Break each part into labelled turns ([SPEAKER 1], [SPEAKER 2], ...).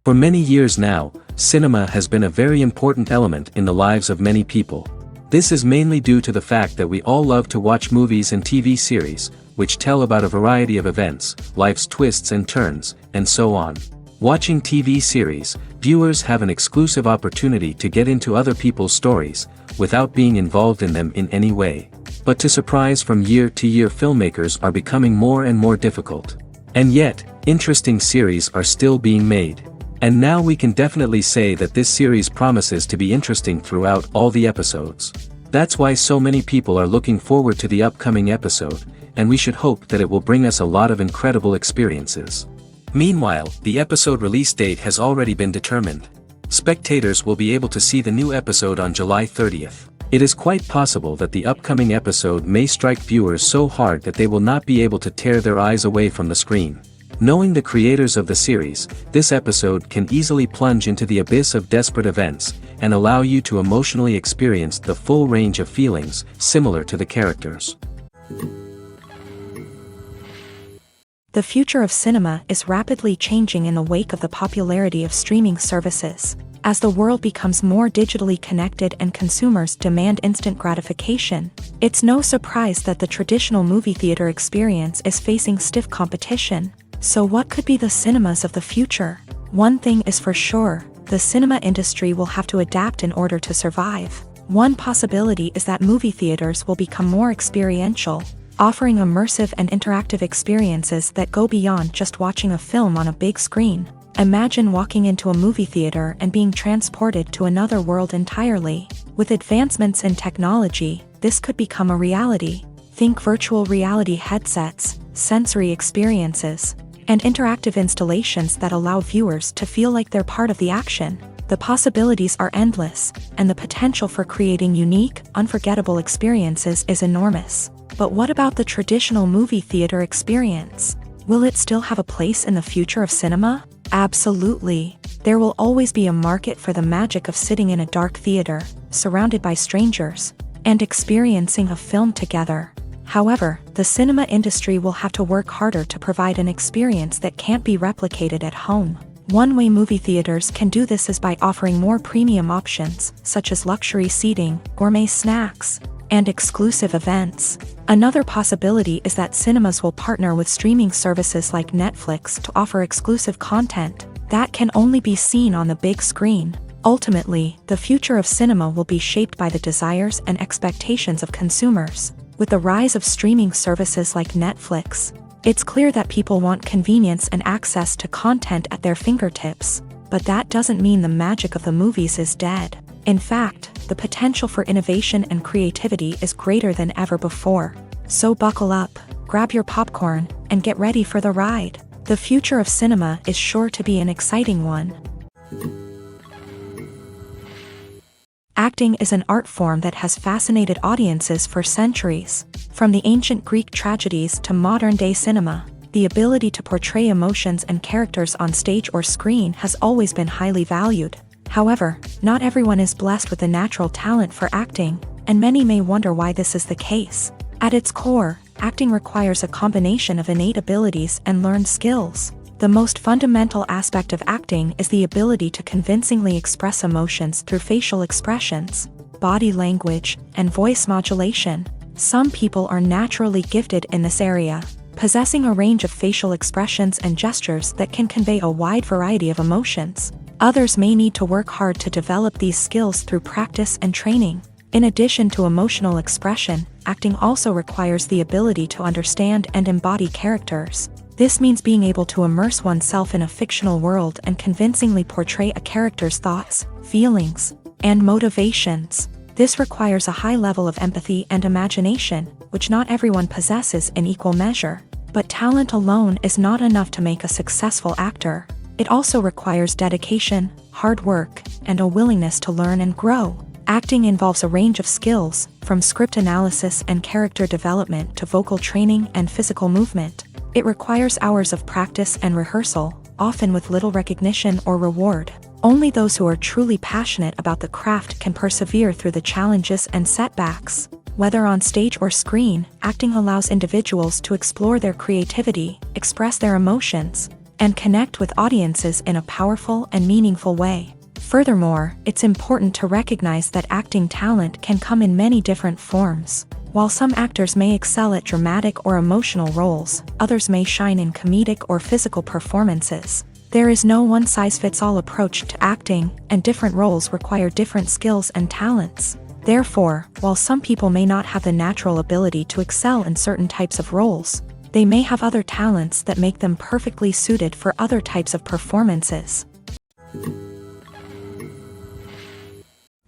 [SPEAKER 1] For many years now, cinema has been a very important element in the lives of many people. This is mainly due to the fact that we all love to watch movies and TV series, which tell about a variety of events, life's twists and turns, and so on. Watching TV series, viewers have an exclusive opportunity to get into other people's stories, without being involved in them in any way. But to surprise from year to year, filmmakers are becoming more and more difficult. And yet, interesting series are still being made. And now we can definitely say that this series promises to be interesting throughout all the episodes. That's why so many people are looking forward to the upcoming episode, and we should hope that it will bring us a lot of incredible experiences. Meanwhile, the episode release date has already been determined. Spectators will be able to see the new episode on July 30th. It is quite possible that the upcoming episode may strike viewers so hard that they will not be able to tear their eyes away from the screen. Knowing the creators of the series, this episode can easily plunge into the abyss of desperate events, and allow you to emotionally experience the full range of feelings, similar to the characters.
[SPEAKER 2] The future of cinema is rapidly changing in the wake of the popularity of streaming services. As the world becomes more digitally connected and consumers demand instant gratification, it's no surprise that the traditional movie theater experience is facing stiff competition. So what could be the cinemas of the future? One thing is for sure, the cinema industry will have to adapt in order to survive. One possibility is that movie theaters will become more experiential, offering immersive and interactive experiences that go beyond just watching a film on a big screen. Imagine walking into a movie theater and being transported to another world entirely. With advancements in technology, this could become a reality. Think virtual reality headsets, sensory experiences, and interactive installations that allow viewers to feel like they're part of the action. The possibilities are endless, and the potential for creating unique, unforgettable experiences is enormous. But what about the traditional movie theater experience? Will it still have a place in the future of cinema? Absolutely. There will always be a market for the magic of sitting in a dark theater, surrounded by strangers, and experiencing a film together. However, the cinema industry will have to work harder to provide an experience that can't be replicated at home. One way movie theaters can do this is by offering more premium options, such as luxury seating, gourmet snacks, and exclusive events. Another possibility is that cinemas will partner with streaming services like Netflix to offer exclusive content that can only be seen on the big screen. Ultimately, the future of cinema will be shaped by the desires and expectations of consumers. With the rise of streaming services like Netflix, it's clear that people want convenience and access to content at their fingertips. But that doesn't mean the magic of the movies is dead. In fact, the potential for innovation and creativity is greater than ever before. So buckle up, grab your popcorn, and get ready for the ride. The future of cinema is sure to be an exciting one. Acting is an art form that has fascinated audiences for centuries. From the ancient Greek tragedies to modern-day cinema, the ability to portray emotions and characters on stage or screen has always been highly valued. However, not everyone is blessed with a natural talent for acting, and many may wonder why this is the case. At its core, acting requires a combination of innate abilities and learned skills. The most fundamental aspect of acting is the ability to convincingly express emotions through facial expressions, body language, and voice modulation. Some people are naturally gifted in this area, possessing a range of facial expressions and gestures that can convey a wide variety of emotions. Others may need to work hard to develop these skills through practice and training. In addition to emotional expression, acting also requires the ability to understand and embody characters. This means being able to immerse oneself in a fictional world and convincingly portray a character's thoughts, feelings, and motivations. This requires a high level of empathy and imagination, which not everyone possesses in equal measure. But talent alone is not enough to make a successful actor. It also requires dedication, hard work, and a willingness to learn and grow. Acting involves a range of skills, from script analysis and character development to vocal training and physical movement. It requires hours of practice and rehearsal, often with little recognition or reward. Only those who are truly passionate about the craft can persevere through the challenges and setbacks. Whether on stage or screen, acting allows individuals to explore their creativity, express their emotions, and connect with audiences in a powerful and meaningful way. Furthermore, it's important to recognize that acting talent can come in many different forms. While some actors may excel at dramatic or emotional roles, others may shine in comedic or physical performances. There is no one-size-fits-all approach to acting, and different roles require different skills and talents. Therefore, while some people may not have the natural ability to excel in certain types of roles, they may have other talents that make them perfectly suited for other types of performances.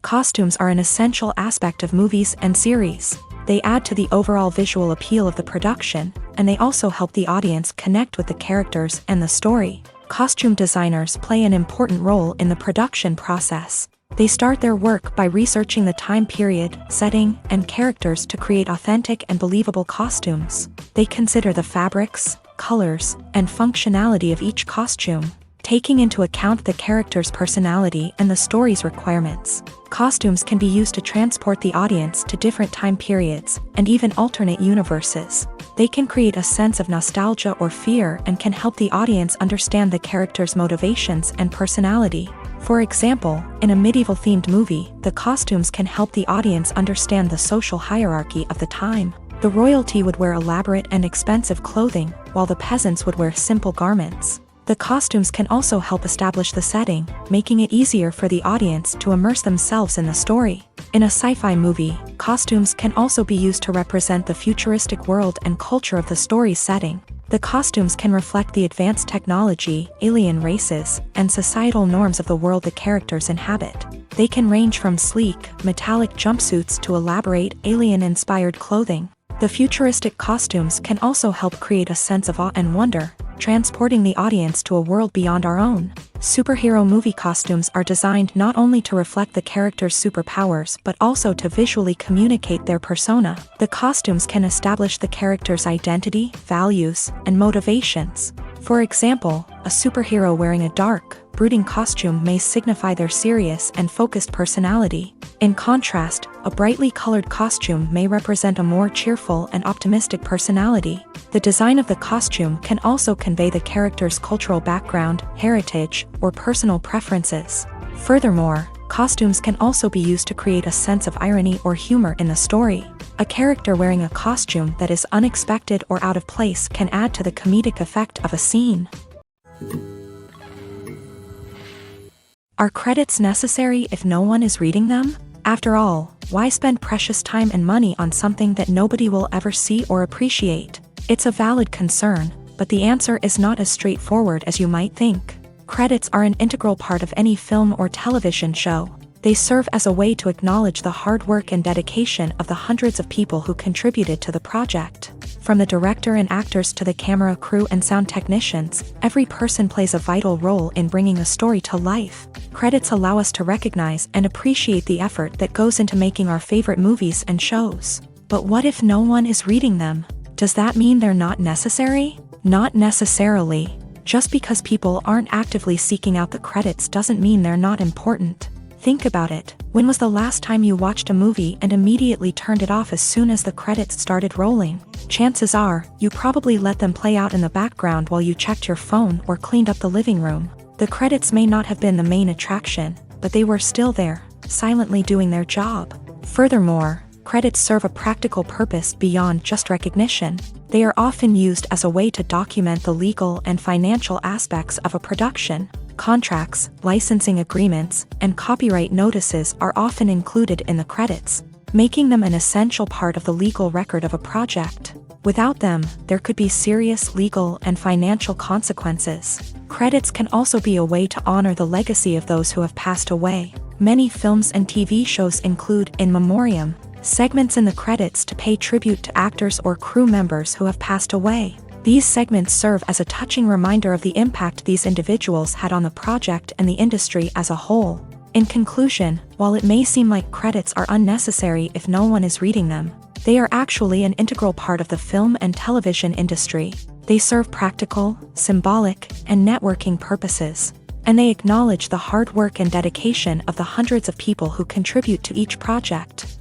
[SPEAKER 2] Costumes are an essential aspect of movies and series. They add to the overall visual appeal of the production, and they also help the audience connect with the characters and the story. Costume designers play an important role in the production process. They start their work by researching the time period, setting, and characters to create authentic and believable costumes. They consider the fabrics, colors, and functionality of each costume, taking into account the character's personality and the story's requirements. Costumes can be used to transport the audience to different time periods, and even alternate universes. They can create a sense of nostalgia or fear and can help the audience understand the character's motivations and personality. For example, in a medieval-themed movie, the costumes can help the audience understand the social hierarchy of the time. The royalty would wear elaborate and expensive clothing, while the peasants would wear simple garments. The costumes can also help establish the setting, making it easier for the audience to immerse themselves in the story. In a sci-fi movie, costumes can also be used to represent the futuristic world and culture of the story's setting. The costumes can reflect the advanced technology, alien races, and societal norms of the world the characters inhabit. They can range from sleek, metallic jumpsuits to elaborate, alien-inspired clothing. The futuristic costumes can also help create a sense of awe and wonder, transporting the audience to a world beyond our own. Superhero movie costumes are designed not only to reflect the character's superpowers but also to visually communicate their persona. The costumes can establish the character's identity, values, and motivations. For example, a superhero wearing a dark, brooding costume may signify their serious and focused personality. In contrast, a brightly colored costume may represent a more cheerful and optimistic personality. The design of the costume can also convey the character's cultural background, heritage, or personal preferences. Furthermore, costumes can also be used to create a sense of irony or humor in the story. A character wearing a costume that is unexpected or out of place can add to the comedic effect of a scene. Are credits necessary if no one is reading them? After all, why spend precious time and money on something that nobody will ever see or appreciate? It's a valid concern, but the answer is not as straightforward as you might think. Credits are an integral part of any film or television show. They serve as a way to acknowledge the hard work and dedication of the hundreds of people who contributed to the project. From the director and actors to the camera crew and sound technicians, every person plays a vital role in bringing a story to life. Credits allow us to recognize and appreciate the effort that goes into making our favorite movies and shows. But what if no one is reading them? Does that mean they're not necessary? Not necessarily. Just because people aren't actively seeking out the credits doesn't mean they're not important. Think about it. When was the last time you watched a movie and immediately turned it off as soon as the credits started rolling? Chances are, you probably let them play out in the background while you checked your phone or cleaned up the living room. The credits may not have been the main attraction, but they were still there, silently doing their job. Furthermore, credits serve a practical purpose beyond just recognition. They are often used as a way to document the legal and financial aspects of a production. Contracts, licensing agreements, and copyright notices are often included in the credits, making them an essential part of the legal record of a project. Without them, there could be serious legal and financial consequences. Credits can also be a way to honor the legacy of those who have passed away. Many films and TV shows include in memoriam segments in the credits to pay tribute to actors or crew members who have passed away. These segments serve as a touching reminder of the impact these individuals had on the project and the industry as a whole. In conclusion, while it may seem like credits are unnecessary if no one is reading them, they are actually an integral part of the film and television industry. They serve practical, symbolic, and networking purposes, and they acknowledge the hard work and dedication of the hundreds of people who contribute to each project.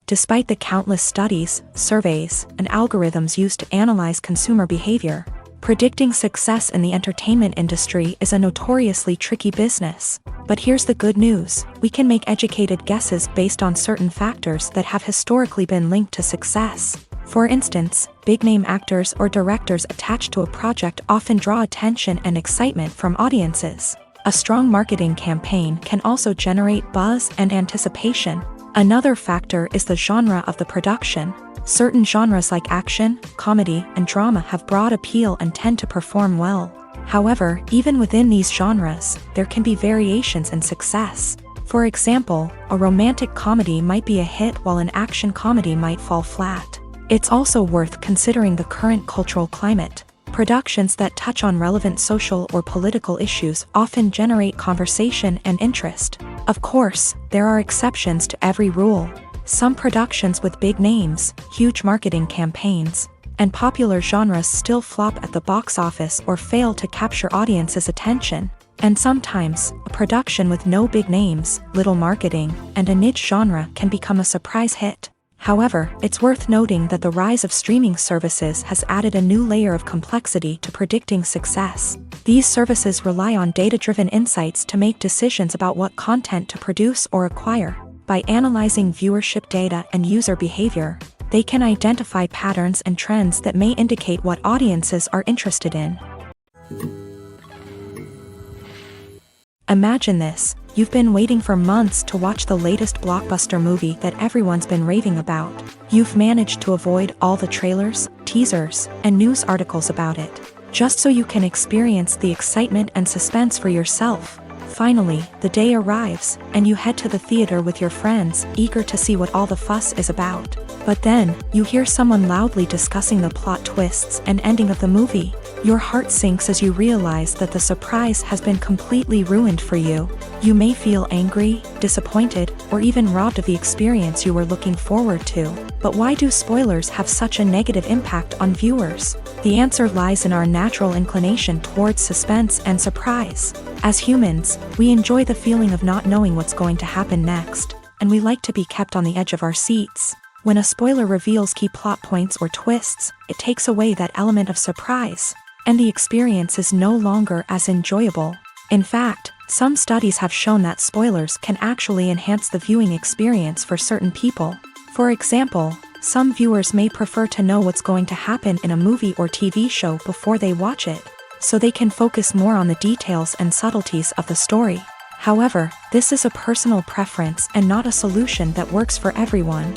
[SPEAKER 2] Despite the countless studies, surveys, and algorithms used to analyze consumer behavior, predicting success in the entertainment industry is a notoriously tricky business. But here's the good news: we can make educated guesses based on certain factors that have historically been linked to success. For instance, big-name actors or directors attached to a project often draw attention and excitement from audiences. A strong marketing campaign can also generate buzz and anticipation. Another factor is the genre of the production. Certain genres like action, comedy, and drama have broad appeal and tend to perform well. However, even within these genres, there can be variations in success. For example, a romantic comedy might be a hit while an action comedy might fall flat. It's also worth considering the current cultural climate. Productions that touch on relevant social or political issues often generate conversation and interest. Of course, there are exceptions to every rule. Some productions with big names, huge marketing campaigns, and popular genres still flop at the box office or fail to capture audiences' attention. And sometimes, a production with no big names, little marketing, and a niche genre can become a surprise hit. However, it's worth noting that the rise of streaming services has added a new layer of complexity to predicting success. These services rely on data-driven insights to make decisions about what content to produce or acquire. By analyzing viewership data and user behavior, they can identify patterns and trends that may indicate what audiences are interested in. Imagine this: you've been waiting for months to watch the latest blockbuster movie that everyone's been raving about. You've managed to avoid all the trailers, teasers, and news articles about it, just so you can experience the excitement and suspense for yourself. Finally, the day arrives, and you head to the theater with your friends, eager to see what all the fuss is about. But then, you hear someone loudly discussing the plot twists and ending of the movie. Your heart sinks as you realize that the surprise has been completely ruined for you. You may feel angry, disappointed, or even robbed of the experience you were looking forward to. But why do spoilers have such a negative impact on viewers? The answer lies in our natural inclination towards suspense and surprise. As humans, we enjoy the feeling of not knowing what's going to happen next, and we like to be kept on the edge of our seats. When a spoiler reveals key plot points or twists, it takes away that element of surprise, and the experience is no longer as enjoyable. In fact, some studies have shown that spoilers can actually enhance the viewing experience for certain people. For example, some viewers may prefer to know what's going to happen in a movie or TV show before they watch it, so they can focus more on the details and subtleties of the story. However, this is a personal preference and not a solution that works for everyone.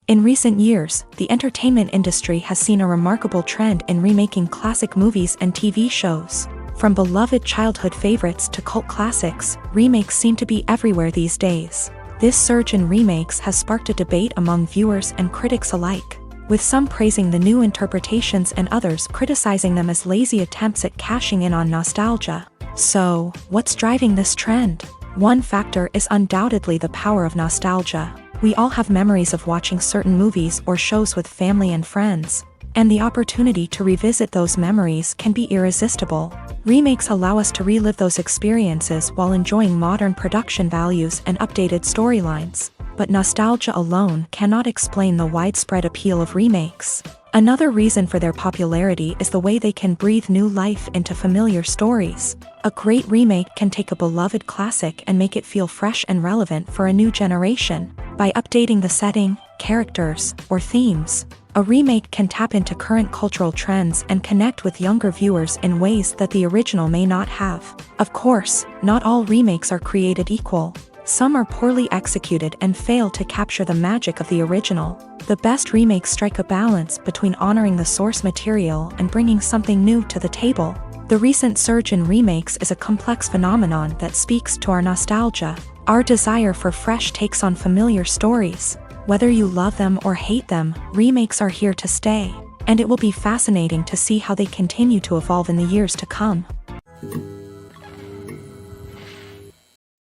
[SPEAKER 2] In recent years, the entertainment industry has seen a remarkable trend in remaking classic movies and TV shows. From beloved childhood favorites to cult classics, remakes seem to be everywhere these days. This surge in remakes has sparked a debate among viewers and critics alike, with some praising the new interpretations and others criticizing them as lazy attempts at cashing in on nostalgia. So, what's driving this trend? One factor is undoubtedly the power of nostalgia. We all have memories of watching certain movies or shows with family and friends, and the opportunity to revisit those memories can be irresistible. Remakes allow us to relive those experiences while enjoying modern production values and updated storylines. But nostalgia alone cannot explain the widespread appeal of remakes. Another reason for their popularity is the way they can breathe new life into familiar stories. A great remake can take a beloved classic and make it feel fresh and relevant for a new generation. By updating the setting, characters, or themes, a remake can tap into current cultural trends and connect with younger viewers in ways that the original may not have. Of course, not all remakes are created equal. Some are poorly executed and fail to capture the magic of the original. The best remakes strike a balance between honoring the source material and bringing something new to the table. The recent surge in remakes is a complex phenomenon that speaks to our nostalgia, our desire for fresh takes on familiar stories. Whether you love them or hate them, remakes are here to stay, and it will be fascinating to see how they continue to evolve in the years to come.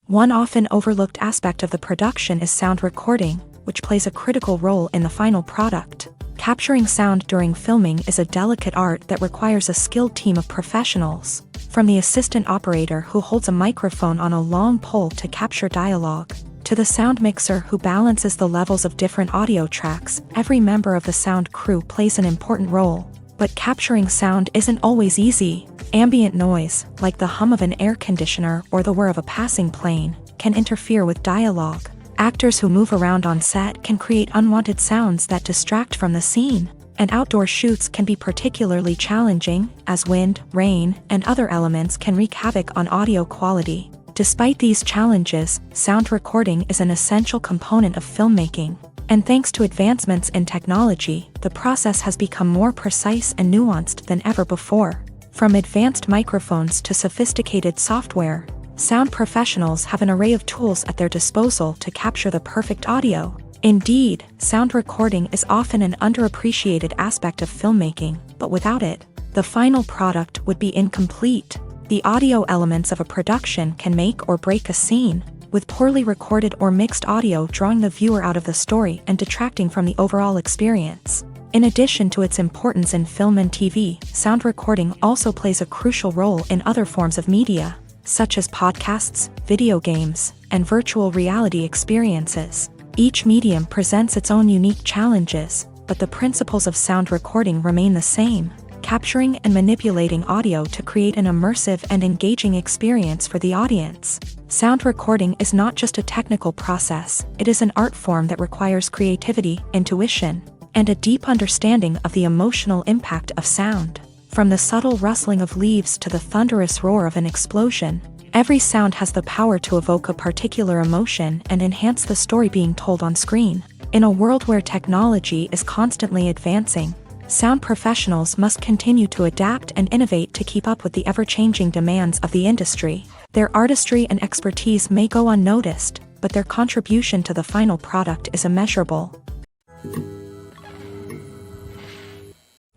[SPEAKER 2] One often overlooked aspect of the production is sound recording, which plays a critical role in the final product. Capturing sound during filming is a delicate art that requires a skilled team of professionals, from the assistant operator who holds a microphone on a long pole to capture dialogue. To the sound mixer who balances the levels of different audio tracks, every member of the sound crew plays an important role. But capturing sound isn't always easy. Ambient noise, like the hum of an air conditioner or the whir of a passing plane, can interfere with dialogue. Actors who move around on set can create unwanted sounds that distract from the scene. And outdoor shoots can be particularly challenging, as wind, rain, and other elements can wreak havoc on audio quality. Despite these challenges, sound recording is an essential component of filmmaking. And thanks to advancements in technology, the process has become more precise and nuanced than ever before. From advanced microphones to sophisticated software, sound professionals have an array of tools at their disposal to capture the perfect audio. Indeed, sound recording is often an underappreciated aspect of filmmaking, but without it, the final product would be incomplete. The audio elements of a production can make or break a scene, with poorly recorded or mixed audio drawing the viewer out of the story and detracting from the overall experience. In addition to its importance in film and TV, sound recording also plays a crucial role in other forms of media, such as podcasts, video games, and virtual reality experiences. Each medium presents its own unique challenges, but the principles of sound recording remain the same, capturing and manipulating audio to create an immersive and engaging experience for the audience. Sound recording is not just a technical process, it is an art form that requires creativity, intuition, and a deep understanding of the emotional impact of sound. From the subtle rustling of leaves to the thunderous roar of an explosion, every sound has the power to evoke a particular emotion and enhance the story being told on screen. In a world where technology is constantly advancing, sound professionals must continue to adapt and innovate to keep up with the ever-changing demands of the industry. Their artistry and expertise may go unnoticed, but their contribution to the final product is immeasurable.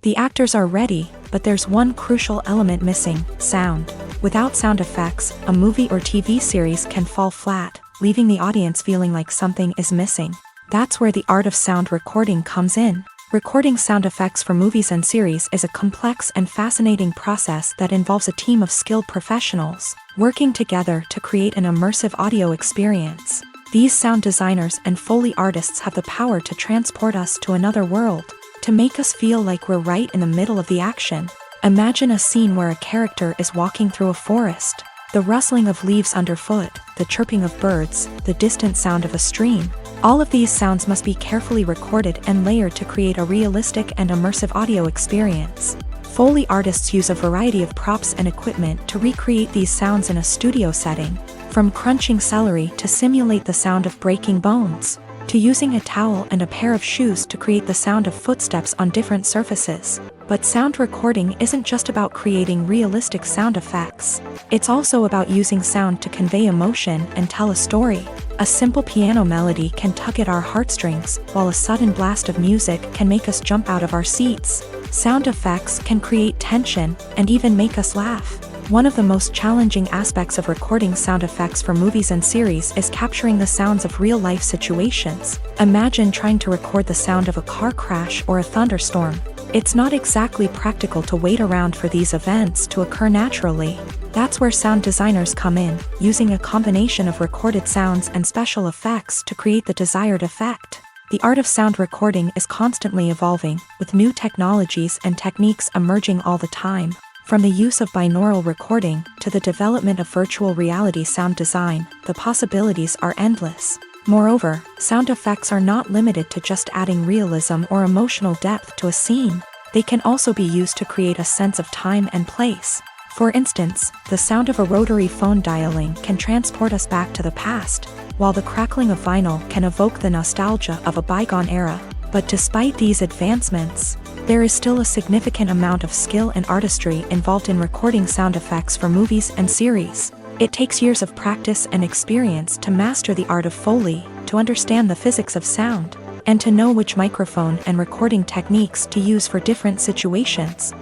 [SPEAKER 2] The actors are ready, but there's one crucial element missing: sound. Without sound effects, a movie or TV series can fall flat, leaving the audience feeling like something is missing. That's where the art of sound recording comes in. Recording sound effects for movies and series is a complex and fascinating process that involves a team of skilled professionals working together to create an immersive audio experience. These sound designers and Foley artists have the power to transport us to another world, to make us feel like we're right in the middle of the action. Imagine a scene where a character is walking through a forest. The rustling of leaves underfoot, the chirping of birds, the distant sound of a stream. All of these sounds must be carefully recorded and layered to create a realistic and immersive audio experience. Foley artists use a variety of props and equipment to recreate these sounds in a studio setting, from crunching celery to simulate the sound of breaking bones, to using a towel and a pair of shoes to create the sound of footsteps on different surfaces. But sound recording isn't just about creating realistic sound effects. It's also about using sound to convey emotion and tell a story. A simple piano melody can tug at our heartstrings, while a sudden blast of music can make us jump out of our seats. Sound effects can create tension and even make us laugh. One of the most challenging aspects of recording sound effects for movies and series is capturing the sounds of real-life situations. Imagine trying to record the sound of a car crash or a thunderstorm. It's not exactly practical to wait around for these events to occur naturally. That's where sound designers come in, using a combination of recorded sounds and special effects to create the desired effect. The art of sound recording is constantly evolving, with new technologies and techniques emerging all the time. From the use of binaural recording to the development of virtual reality sound design, the possibilities are endless. Moreover, sound effects are not limited to just adding realism or emotional depth to a scene. They can also be used to create a sense of time and place. For instance, the sound of a rotary phone dialing can transport us back to the past, while the crackling of vinyl can evoke the nostalgia of a bygone era. But despite these advancements, there is still a significant amount of skill and artistry involved in recording sound effects for movies and series. It takes years of practice and experience to master the art of Foley, to understand the physics of sound, and to know which microphone and recording techniques to use for different situations.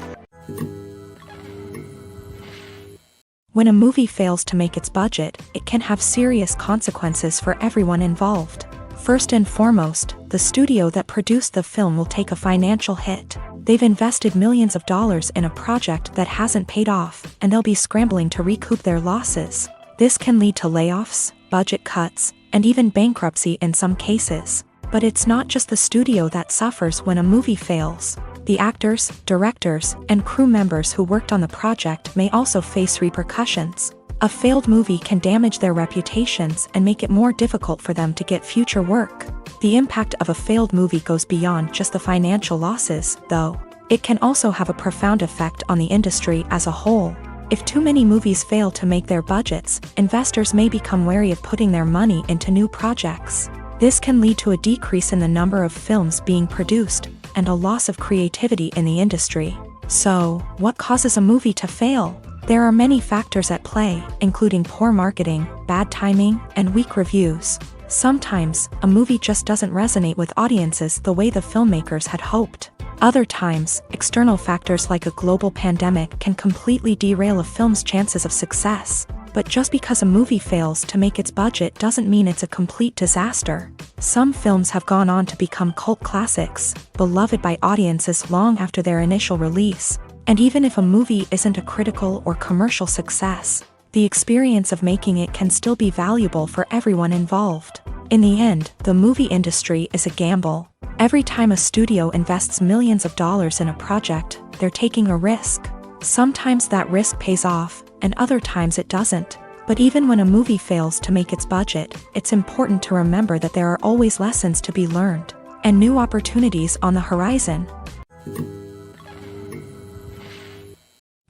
[SPEAKER 2] When a movie fails to make its budget, it can have serious consequences for everyone involved. First and foremost, the studio that produced the film will take a financial hit. They've invested millions of dollars in a project that hasn't paid off, and they'll be scrambling to recoup their losses. This can lead to layoffs, budget cuts, and even bankruptcy in some cases. But it's not just the studio that suffers when a movie fails. The actors, directors, and crew members who worked on the project may also face repercussions. A failed movie can damage their reputations and make it more difficult for them to get future work. The impact of a failed movie goes beyond just the financial losses, though. It can also have a profound effect on the industry as a whole. If too many movies fail to make their budgets, investors may become wary of putting their money into new projects. This can lead to a decrease in the number of films being produced, and a loss of creativity in the industry. So, what causes a movie to fail? There are many factors at play, including poor marketing, bad timing, and weak reviews. Sometimes, a movie just doesn't resonate with audiences the way the filmmakers had hoped. Other times, external factors like a global pandemic can completely derail a film's chances of success. But just because a movie fails to make its budget doesn't mean it's a complete disaster. Some films have gone on to become cult classics, beloved by audiences long after their initial release. And even if a movie isn't a critical or commercial success, the experience of making it can still be valuable for everyone involved. In the end, the movie industry is a gamble. Every time a studio invests millions of dollars in a project, they're taking a risk. Sometimes that risk pays off, and other times it doesn't. But even when a movie fails to make its budget, it's important to remember that there are always lessons to be learned, and new opportunities on the horizon.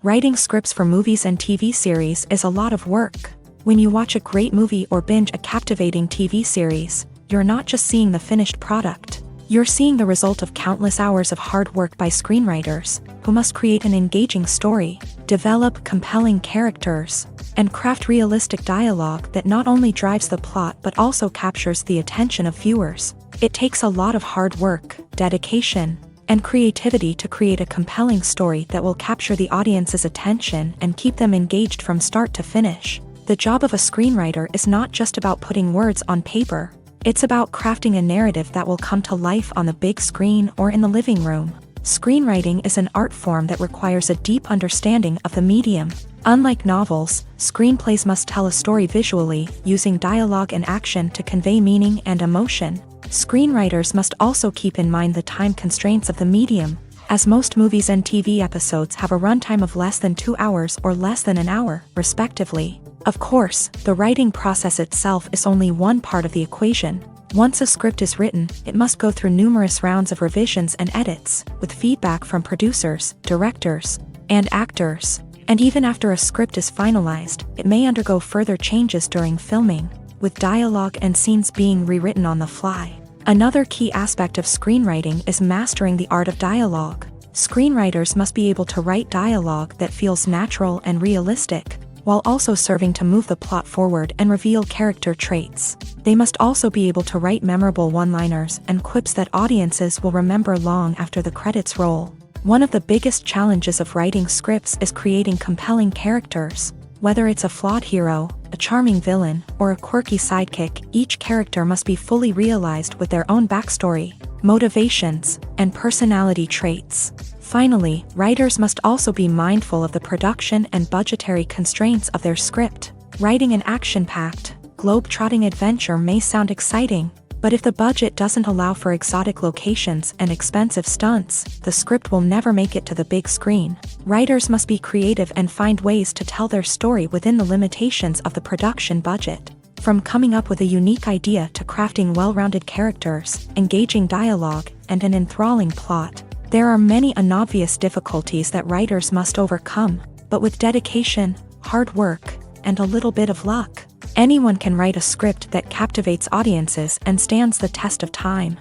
[SPEAKER 2] Writing scripts for movies and TV series is a lot of work. When you watch a great movie or binge a captivating TV series, you're not just seeing the finished product. You're seeing the result of countless hours of hard work by screenwriters, who must create an engaging story, develop compelling characters, and craft realistic dialogue that not only drives the plot but also captures the attention of viewers. It takes a lot of hard work, dedication, and creativity to create a compelling story that will capture the audience's attention and keep them engaged from start to finish. The job of a screenwriter is not just about putting words on paper. It's about crafting a narrative that will come to life on the big screen or in the living room. Screenwriting is an art form that requires a deep understanding of the medium. Unlike novels, screenplays must tell a story visually, using dialogue and action to convey meaning and emotion. Screenwriters must also keep in mind the time constraints of the medium, as most movies and TV episodes have a runtime of less than 2 hours or less than an hour, respectively. Of course, the writing process itself is only one part of the equation. Once a script is written, it must go through numerous rounds of revisions and edits, with feedback from producers, directors, and actors. And even after a script is finalized, it may undergo further changes during filming, with dialogue and scenes being rewritten on the fly. Another key aspect of screenwriting is mastering the art of dialogue. Screenwriters must be able to write dialogue that feels natural and realistic, while also serving to move the plot forward and reveal character traits. They must also be able to write memorable one-liners and quips that audiences will remember long after the credits roll. One of the biggest challenges of writing scripts is creating compelling characters. Whether it's a flawed hero, a charming villain, or a quirky sidekick, each character must be fully realized with their own backstory, motivations, and personality traits. Finally, writers must also be mindful of the production and budgetary constraints of their script. Writing an action-packed, globe-trotting adventure may sound exciting, but if the budget doesn't allow for exotic locations and expensive stunts, the script will never make it to the big screen. Writers must be creative and find ways to tell their story within the limitations of the production budget. From coming up with a unique idea to crafting well-rounded characters, engaging dialogue, and an enthralling plot, there are many unobvious difficulties that writers must overcome, but with dedication, hard work, and a little bit of luck, anyone can write a script that captivates audiences and stands the test of time.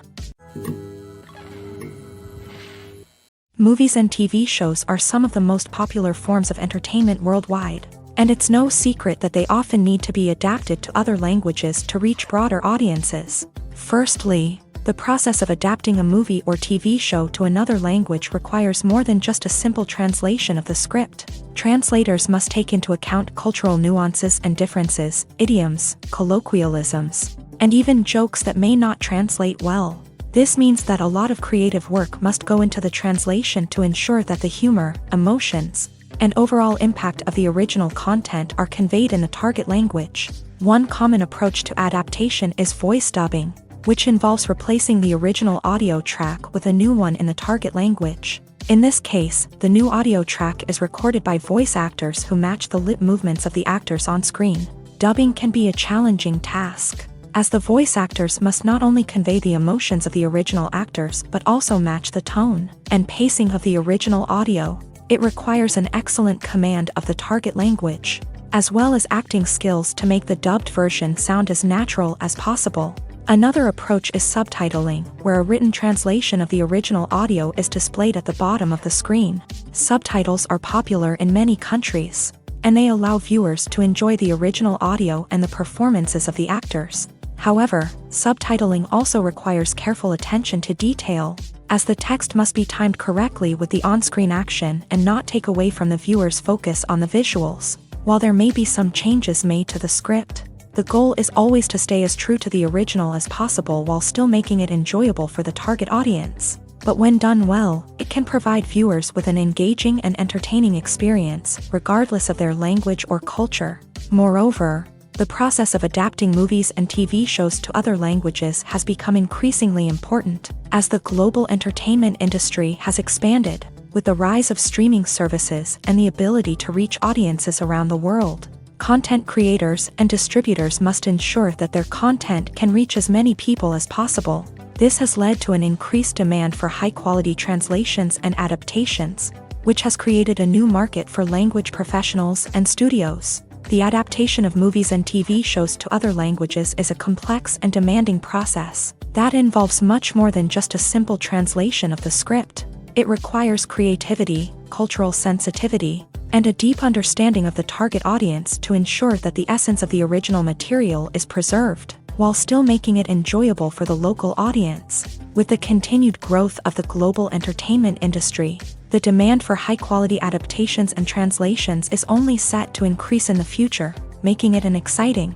[SPEAKER 2] Movies and TV shows are some of the most popular forms of entertainment worldwide, and it's no secret that they often need to be adapted to other languages to reach broader audiences. Firstly, the process of adapting a movie or TV show to another language requires more than just a simple translation of the script. Translators must take into account cultural nuances and differences, idioms, colloquialisms, and even jokes that may not translate well. This means that a lot of creative work must go into the translation to ensure that the humor, emotions, and overall impact of the original content are conveyed in the target language. One common approach to adaptation is voice dubbing, which involves replacing the original audio track with a new one in the target language. In this case, the new audio track is recorded by voice actors who match the lip movements of the actors on screen. Dubbing can be a challenging task, as the voice actors must not only convey the emotions of the original actors but also match the tone and pacing of the original audio. It requires an excellent command of the target language, as well as acting skills to make the dubbed version sound as natural as possible. Another approach is subtitling, where a written translation of the original audio is displayed at the bottom of the screen. Subtitles are popular in many countries, and they allow viewers to enjoy the original audio and the performances of the actors. However, subtitling also requires careful attention to detail, as the text must be timed correctly with the on-screen action and not take away from the viewer's focus on the visuals. While there may be some changes made to the script, the goal is always to stay as true to the original as possible while still making it enjoyable for the target audience. But when done well, it can provide viewers with an engaging and entertaining experience, regardless of their language or culture. Moreover, the process of adapting movies and TV shows to other languages has become increasingly important, as the global entertainment industry has expanded, with the rise of streaming services and the ability to reach audiences around the world. Content creators and distributors must ensure that their content can reach as many people as possible. This has led to an increased demand for high-quality translations and adaptations, which has created a new market for language professionals and studios. The adaptation of movies and TV shows to other languages is a complex and demanding process that involves much more than just a simple translation of the script. It requires creativity, cultural sensitivity, and a deep understanding of the target audience to ensure that the essence of the original material is preserved, while still making it enjoyable for the local audience. With the continued growth of the global entertainment industry, the demand for high-quality adaptations and translations is only set to increase in the future, making it an exciting.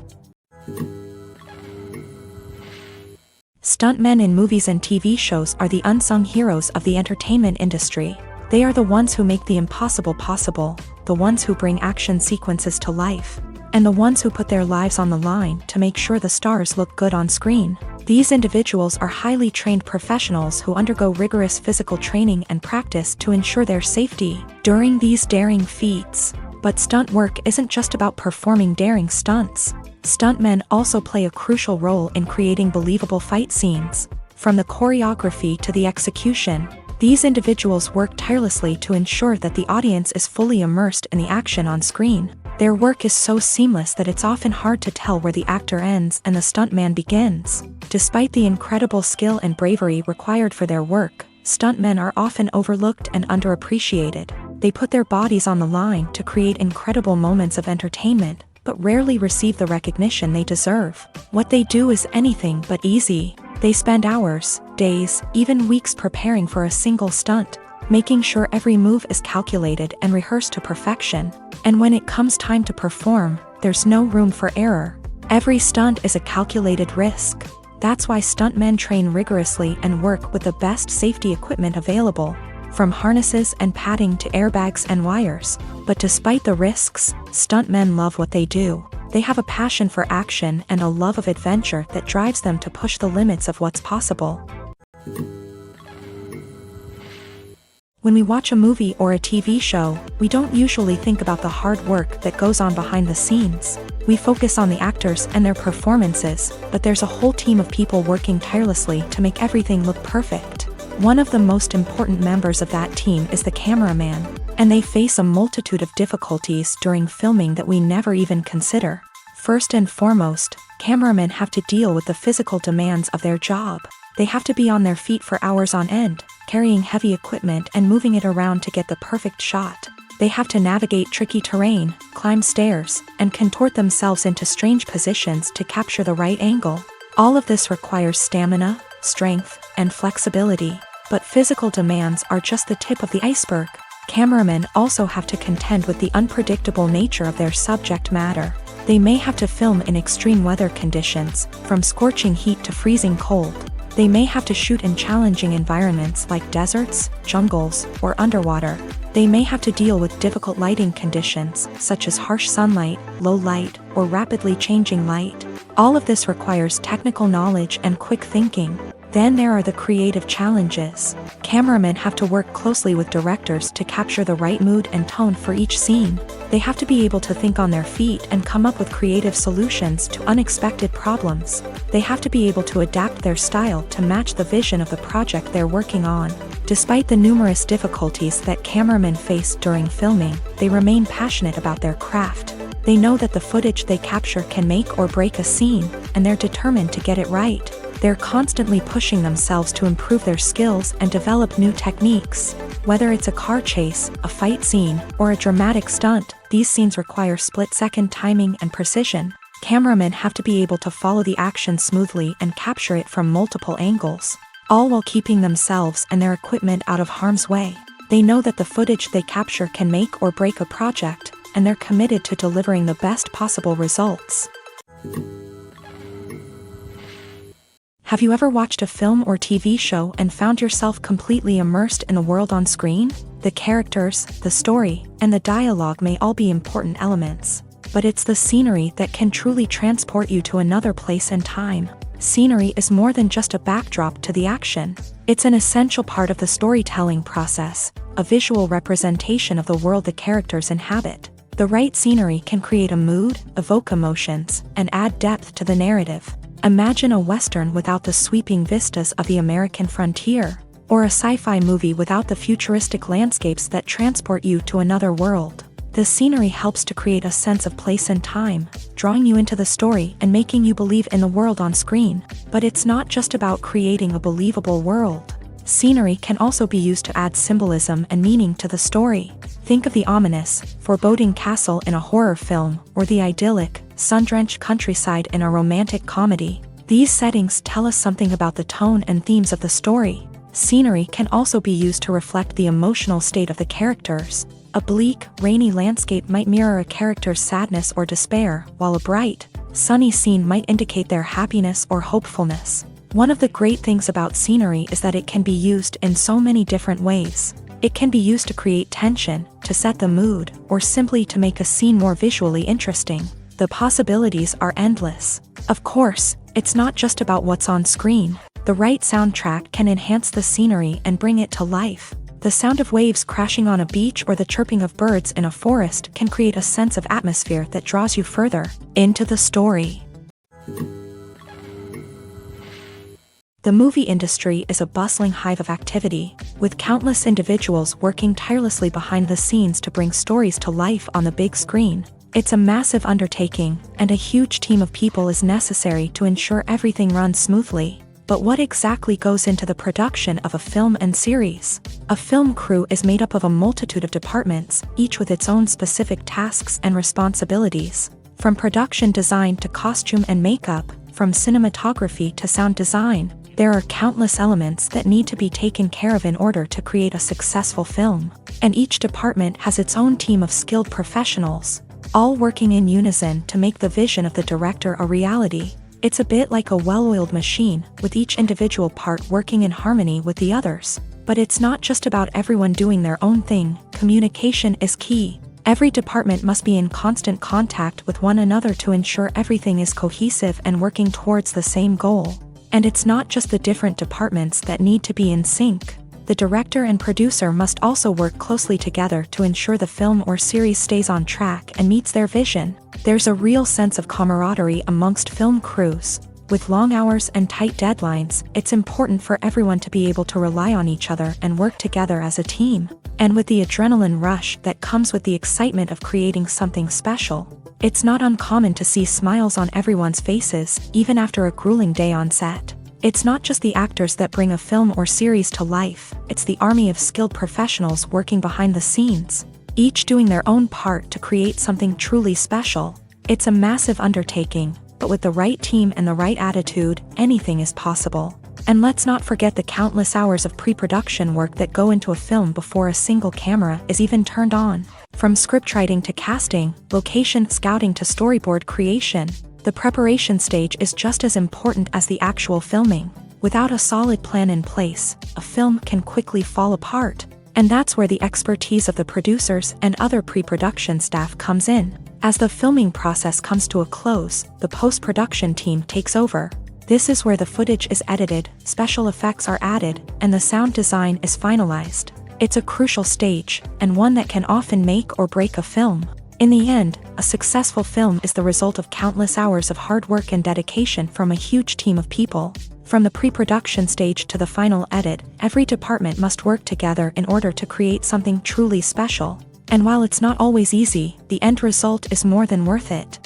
[SPEAKER 2] Stuntmen in movies and TV shows are the unsung heroes of the entertainment industry. They are the ones who make the impossible possible, the ones who bring action sequences to life, and the ones who put their lives on the line to make sure the stars look good on screen. These individuals are highly trained professionals who undergo rigorous physical training and practice to ensure their safety during these daring feats. But stunt work isn't just about performing daring stunts. Stuntmen also play a crucial role in creating believable fight scenes. From the choreography to the execution, these individuals work tirelessly to ensure that the audience is fully immersed in the action on screen. Their work is so seamless that it's often hard to tell where the actor ends and the stuntman begins. Despite the incredible skill and bravery required for their work, stuntmen are often overlooked and underappreciated. They put their bodies on the line to create incredible moments of entertainment, but rarely receive the recognition they deserve. What they do is anything but easy. They spend hours, days, even weeks preparing for a single stunt, making sure every move is calculated and rehearsed to perfection. And when it comes time to perform, there's no room for error. Every stunt is a calculated risk. That's why stuntmen train rigorously and work with the best safety equipment available, from harnesses and padding to airbags and wires. But despite the risks, stuntmen love what they do. They have a passion for action and a love of adventure that drives them to push the limits of what's possible. When we watch a movie or a TV show, we don't usually think about the hard work that goes on behind the scenes. We focus on the actors and their performances, but there's a whole team of people working tirelessly to make everything look perfect. One of the most important members of that team is the cameraman, and they face a multitude of difficulties during filming that we never even consider. First and foremost, cameramen have to deal with the physical demands of their job. They have to be on their feet for hours on end, carrying heavy equipment and moving it around to get the perfect shot. They have to navigate tricky terrain, climb stairs, and contort themselves into strange positions to capture the right angle. All of this requires stamina, strength, and flexibility. But physical demands are just the tip of the iceberg. Cameramen also have to contend with the unpredictable nature of their subject matter. They may have to film in extreme weather conditions, from scorching heat to freezing cold. They may have to shoot in challenging environments like deserts, jungles, or underwater. They may have to deal with difficult lighting conditions, such as harsh sunlight, low light, or rapidly changing light. All of this requires technical knowledge and quick thinking. Then there are the creative challenges. Cameramen have to work closely with directors to capture the right mood and tone for each scene. They have to be able to think on their feet and come up with creative solutions to unexpected problems. They have to be able to adapt their style to match the vision of the project they're working on. Despite the numerous difficulties that cameramen face during filming, they remain passionate about their craft. They know that the footage they capture can make or break a scene, and they're determined to get it right. They're constantly pushing themselves to improve their skills and develop new techniques. Whether it's a car chase, a fight scene, or a dramatic stunt, these scenes require split-second timing and precision. Cameramen have to be able to follow the action smoothly and capture it from multiple angles, all while keeping themselves and their equipment out of harm's way. They know that the footage they capture can make or break a project, and they're committed to delivering the best possible results. Have you ever watched a film or TV show and found yourself completely immersed in the world on screen? The characters, the story, and the dialogue may all be important elements, but it's the scenery that can truly transport you to another place and time. Scenery is more than just a backdrop to the action. It's an essential part of the storytelling process, a visual representation of the world the characters inhabit. The right scenery can create a mood, evoke emotions, and add depth to the narrative. Imagine a Western without the sweeping vistas of the American frontier, or a sci-fi movie without the futuristic landscapes that transport you to another world. The scenery helps to create a sense of place and time, drawing you into the story and making you believe in the world on screen. But it's not just about creating a believable world. Scenery can also be used to add symbolism and meaning to the story. Think of the ominous, foreboding castle in a horror film, or the idyllic, sun-drenched countryside in a romantic comedy. These settings tell us something about the tone and themes of the story. Scenery can also be used to reflect the emotional state of the characters. A bleak, rainy landscape might mirror a character's sadness or despair, while a bright, sunny scene might indicate their happiness or hopefulness. One of the great things about scenery is that it can be used in so many different ways. It can be used to create tension, to set the mood, or simply to make a scene more visually interesting. The possibilities are endless. Of course, it's not just about what's on screen. The right soundtrack can enhance the scenery and bring it to life. The sound of waves crashing on a beach or the chirping of birds in a forest can create a sense of atmosphere that draws you further into the story. The movie industry is a bustling hive of activity, with countless individuals working tirelessly behind the scenes to bring stories to life on the big screen. It's a massive undertaking, and a huge team of people is necessary to ensure everything runs smoothly. But what exactly goes into the production of a film and series? A film crew is made up of a multitude of departments, each with its own specific tasks and responsibilities. From production design to costume and makeup, from cinematography to sound design, there are countless elements that need to be taken care of in order to create a successful film. And each department has its own team of skilled professionals, all working in unison to make the vision of the director a reality. It's a bit like a well-oiled machine, with each individual part working in harmony with the others. But it's not just about everyone doing their own thing. Communication is key. Every department must be in constant contact with one another to ensure everything is cohesive and working towards the same goal. And it's not just the different departments that need to be in sync. The director and producer must also work closely together to ensure the film or series stays on track and meets their vision. There's a real sense of camaraderie amongst film crews. With long hours and tight deadlines, it's important for everyone to be able to rely on each other and work together as a team. And with the adrenaline rush that comes with the excitement of creating something special, it's not uncommon to see smiles on everyone's faces, even after a grueling day on set. It's not just the actors that bring a film or series to life, it's the army of skilled professionals working behind the scenes, each doing their own part to create something truly special. It's a massive undertaking, but with the right team and the right attitude, anything is possible. And let's not forget the countless hours of pre-production work that go into a film before a single camera is even turned on. From scriptwriting to casting, location scouting to storyboard creation, the preparation stage is just as important as the actual filming. Without a solid plan in place, a film can quickly fall apart. And that's where the expertise of the producers and other pre-production staff comes in. As the filming process comes to a close, the post-production team takes over. This is where the footage is edited, special effects are added, and the sound design is finalized. It's a crucial stage, and one that can often make or break a film. In the end, a successful film is the result of countless hours of hard work and dedication from a huge team of people. From the pre-production stage to the final edit, every department must work together in order to create something truly special. And while it's not always easy, the end result is more than worth it.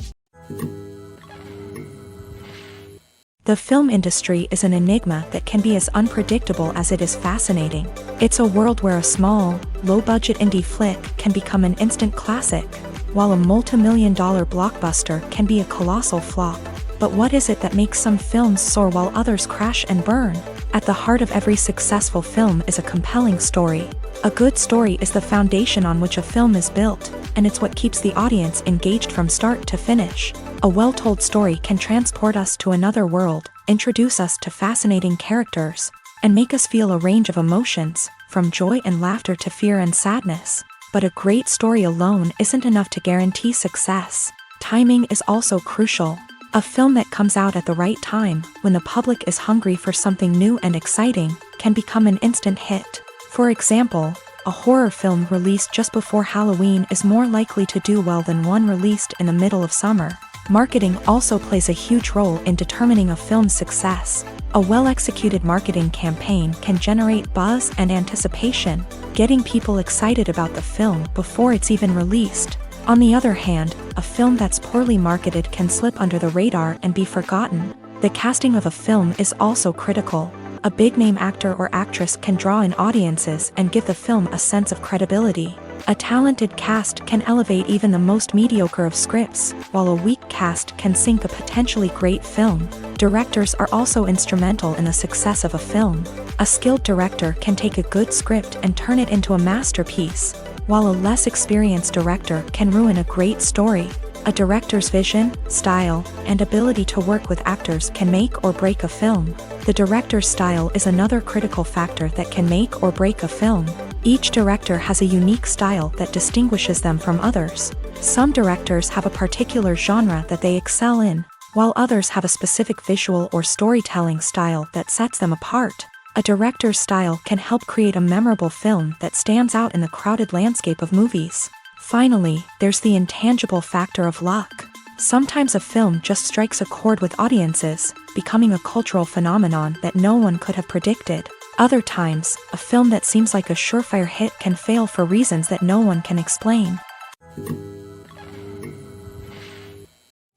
[SPEAKER 2] The film industry is an enigma that can be as unpredictable as it is fascinating. It's a world where a small, low-budget indie flick can become an instant classic, while a multi-million-dollar blockbuster can be a colossal flop. But what is it that makes some films soar while others crash and burn? At the heart of every successful film is a compelling story. A good story is the foundation on which a film is built, and it's what keeps the audience engaged from start to finish. A well-told story can transport us to another world, introduce us to fascinating characters, and make us feel a range of emotions, from joy and laughter to fear and sadness. But a great story alone isn't enough to guarantee success. Timing is also crucial. A film that comes out at the right time, when the public is hungry for something new and exciting, can become an instant hit. For example, a horror film released just before Halloween is more likely to do well than one released in the middle of summer. Marketing also plays a huge role in determining a film's success. A well-executed marketing campaign can generate buzz and anticipation, getting people excited about the film before it's even released. On the other hand, a film that's poorly marketed can slip under the radar and be forgotten. The casting of a film is also critical. A big-name actor or actress can draw in audiences and give the film a sense of credibility. A talented cast can elevate even the most mediocre of scripts, while a weak cast can sink a potentially great film. Directors are also instrumental in the success of a film. A skilled director can take a good script and turn it into a masterpiece, while a less experienced director can ruin a great story. A director's vision, style, and ability to work with actors can make or break a film. The director's style is another critical factor that can make or break a film. Each director has a unique style that distinguishes them from others. Some directors have a particular genre that they excel in, while others have a specific visual or storytelling style that sets them apart. A director's style can help create a memorable film that stands out in the crowded landscape of movies. Finally, there's the intangible factor of luck. Sometimes a film just strikes a chord with audiences, becoming a cultural phenomenon that no one could have predicted. Other times, a film that seems like a surefire hit can fail for reasons that no one can explain.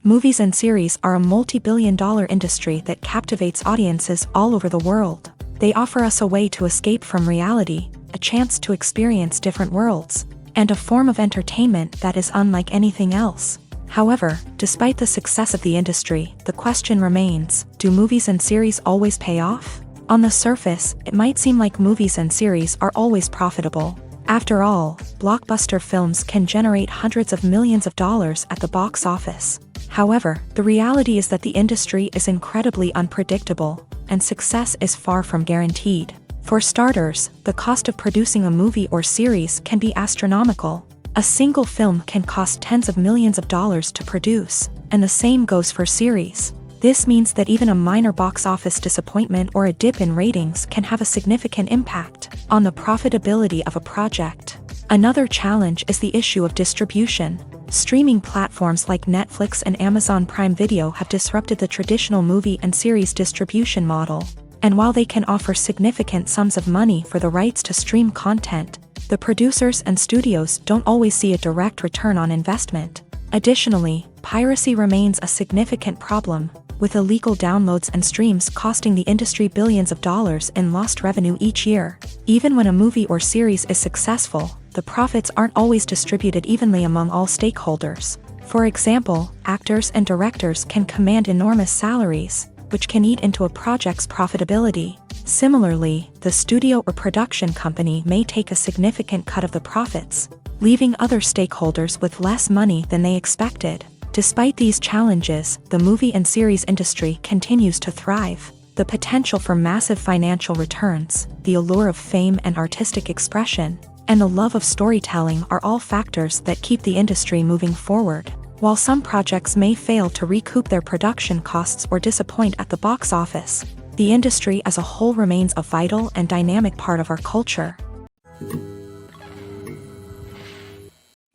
[SPEAKER 2] Movies and series are a multi-billion-dollar industry that captivates audiences all over the world. They offer us a way to escape from reality, a chance to experience different worlds, and a form of entertainment that is unlike anything else. However, despite the success of the industry, the question remains, do movies and series always pay off? On the surface, it might seem like movies and series are always profitable. After all, blockbuster films can generate hundreds of millions of dollars at the box office. However, the reality is that the industry is incredibly unpredictable, and success is far from guaranteed. For starters, the cost of producing a movie or series can be astronomical. A single film can cost tens of millions of dollars to produce, and the same goes for series. This means that even a minor box office disappointment or a dip in ratings can have a significant impact on the profitability of a project. Another challenge is the issue of distribution. Streaming platforms like Netflix and Amazon Prime Video have disrupted the traditional movie and series distribution model. And while they can offer significant sums of money for the rights to stream content, the producers and studios don't always see a direct return on investment. Additionally, piracy remains a significant problem, with illegal downloads and streams costing the industry billions of dollars in lost revenue each year. Even when a movie or series is successful, the profits aren't always distributed evenly among all stakeholders. For example, actors and directors can command enormous salaries, which can eat into a project's profitability. Similarly, the studio or production company may take a significant cut of the profits, leaving other stakeholders with less money than they expected. Despite these challenges, the movie and series industry continues to thrive. The potential for massive financial returns, the allure of fame and artistic expression, and the love of storytelling are all factors that keep the industry moving forward. While some projects may fail to recoup their production costs or disappoint at the box office, the industry as a whole remains a vital and dynamic part of our culture.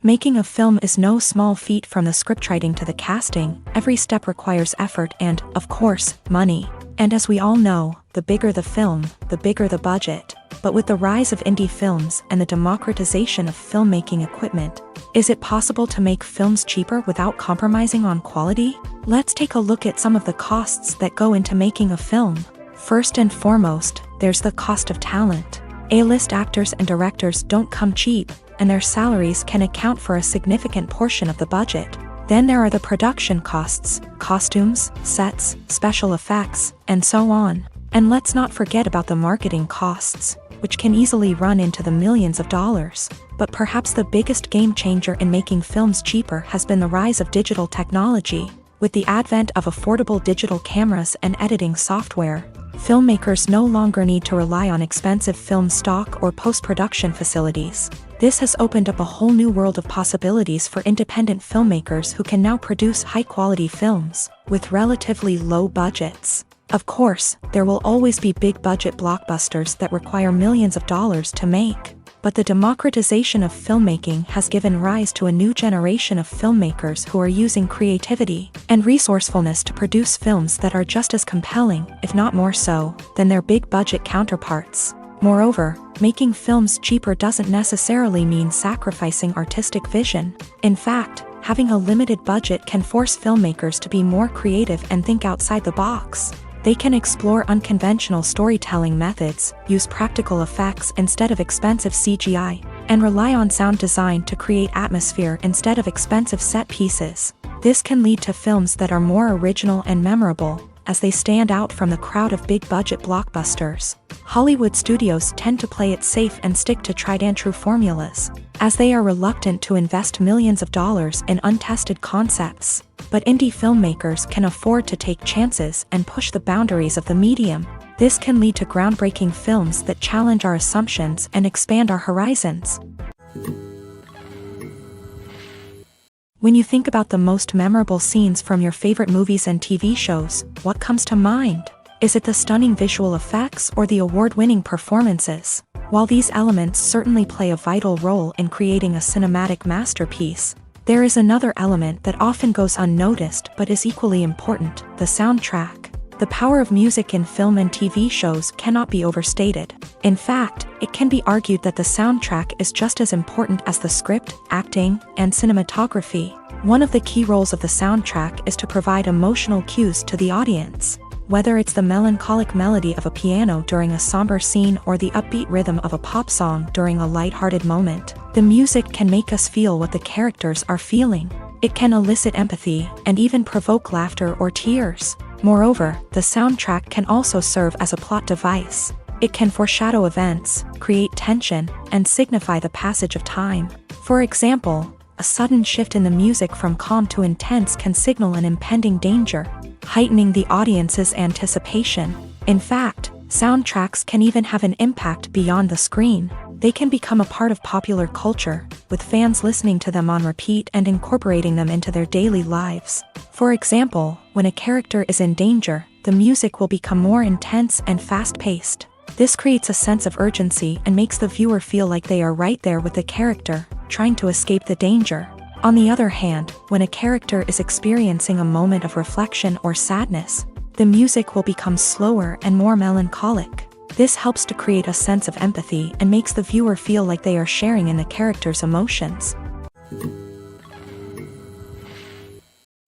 [SPEAKER 2] Making a film is no small feat. From the scriptwriting to the casting, every step requires effort and, of course, money. And as we all know, the bigger the film, the bigger the budget. But with the rise of indie films and the democratization of filmmaking equipment, is it possible to make films cheaper without compromising on quality? Let's take a look at some of the costs that go into making a film. First and foremost, there's the cost of talent. A-list actors and directors don't come cheap, and their salaries can account for a significant portion of the budget. Then there are the production costs, costumes, sets, special effects, and so on. And let's not forget about the marketing costs, which can easily run into the millions of dollars. But perhaps the biggest game changer in making films cheaper has been the rise of digital technology. With the advent of affordable digital cameras and editing software, filmmakers no longer need to rely on expensive film stock or post-production facilities. This has opened up a whole new world of possibilities for independent filmmakers who can now produce high-quality films with relatively low budgets. Of course, there will always be big-budget blockbusters that require millions of dollars to make. But the democratization of filmmaking has given rise to a new generation of filmmakers who are using creativity and resourcefulness to produce films that are just as compelling, if not more so, than their big-budget counterparts. Moreover, making films cheaper doesn't necessarily mean sacrificing artistic vision. In fact, having a limited budget can force filmmakers to be more creative and think outside the box. They can explore unconventional storytelling methods, use practical effects instead of expensive CGI, and rely on sound design to create atmosphere instead of expensive set pieces. This can lead to films that are more original and memorable, as they stand out from the crowd of big-budget blockbusters. Hollywood studios tend to play it safe and stick to tried-and-true formulas, as they are reluctant to invest millions of dollars in untested concepts. But indie filmmakers can afford to take chances and push the boundaries of the medium. This can lead to groundbreaking films that challenge our assumptions and expand our horizons. When you think about the most memorable scenes from your favorite movies and TV shows, what comes to mind? Is it the stunning visual effects or the award-winning performances? While these elements certainly play a vital role in creating a cinematic masterpiece, there is another element that often goes unnoticed but is equally important: the soundtrack. The power of music in film and TV shows cannot be overstated. In fact, it can be argued that the soundtrack is just as important as the script, acting, and cinematography. One of the key roles of the soundtrack is to provide emotional cues to the audience. Whether it's the melancholic melody of a piano during a somber scene or the upbeat rhythm of a pop song during a lighthearted moment, the music can make us feel what the characters are feeling. It can elicit empathy and even provoke laughter or tears. Moreover, the soundtrack can also serve as a plot device. It can foreshadow events, create tension, and signify the passage of time. For example, a sudden shift in the music from calm to intense can signal an impending danger, heightening the audience's anticipation. In fact, soundtracks can even have an impact beyond the screen. They can become a part of popular culture, with fans listening to them on repeat and incorporating them into their daily lives. For example, when a character is in danger, the music will become more intense and fast-paced. This creates a sense of urgency and makes the viewer feel like they are right there with the character, trying to escape the danger. On the other hand, when a character is experiencing a moment of reflection or sadness, the music will become slower and more melancholic. This helps to create a sense of empathy and makes the viewer feel like they are sharing in the character's emotions.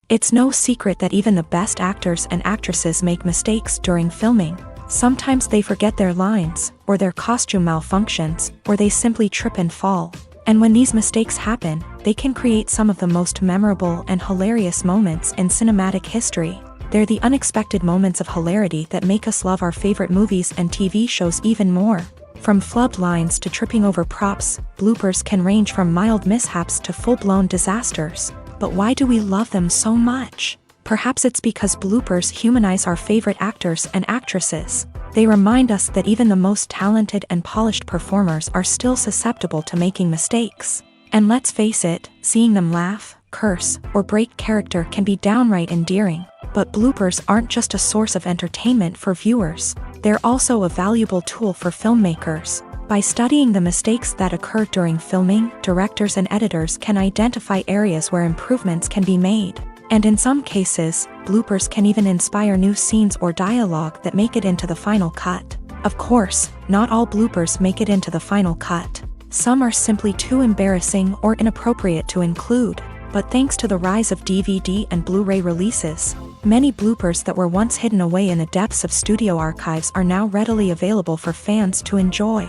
[SPEAKER 2] It's no secret that even the best actors and actresses make mistakes during filming. Sometimes they forget their lines, or their costume malfunctions, or they simply trip and fall. And when these mistakes happen, they can create some of the most memorable and hilarious moments in cinematic history. They're the unexpected moments of hilarity that make us love our favorite movies and TV shows even more. From flubbed lines to tripping over props, bloopers can range from mild mishaps to full-blown disasters. But why do we love them so much? Perhaps it's because bloopers humanize our favorite actors and actresses. They remind us that even the most talented and polished performers are still susceptible to making mistakes. And let's face it, seeing them laugh, curse, or break character can be downright endearing. But bloopers aren't just a source of entertainment for viewers. They're also a valuable tool for filmmakers. By studying the mistakes that occur during filming, directors and editors can identify areas where improvements can be made. And in some cases, bloopers can even inspire new scenes or dialogue that make it into the final cut. Of course, not all bloopers make it into the final cut. Some are simply too embarrassing or inappropriate to include. But thanks to the rise of DVD and Blu-ray releases, many bloopers that were once hidden away in the depths of studio archives are now readily available for fans to enjoy.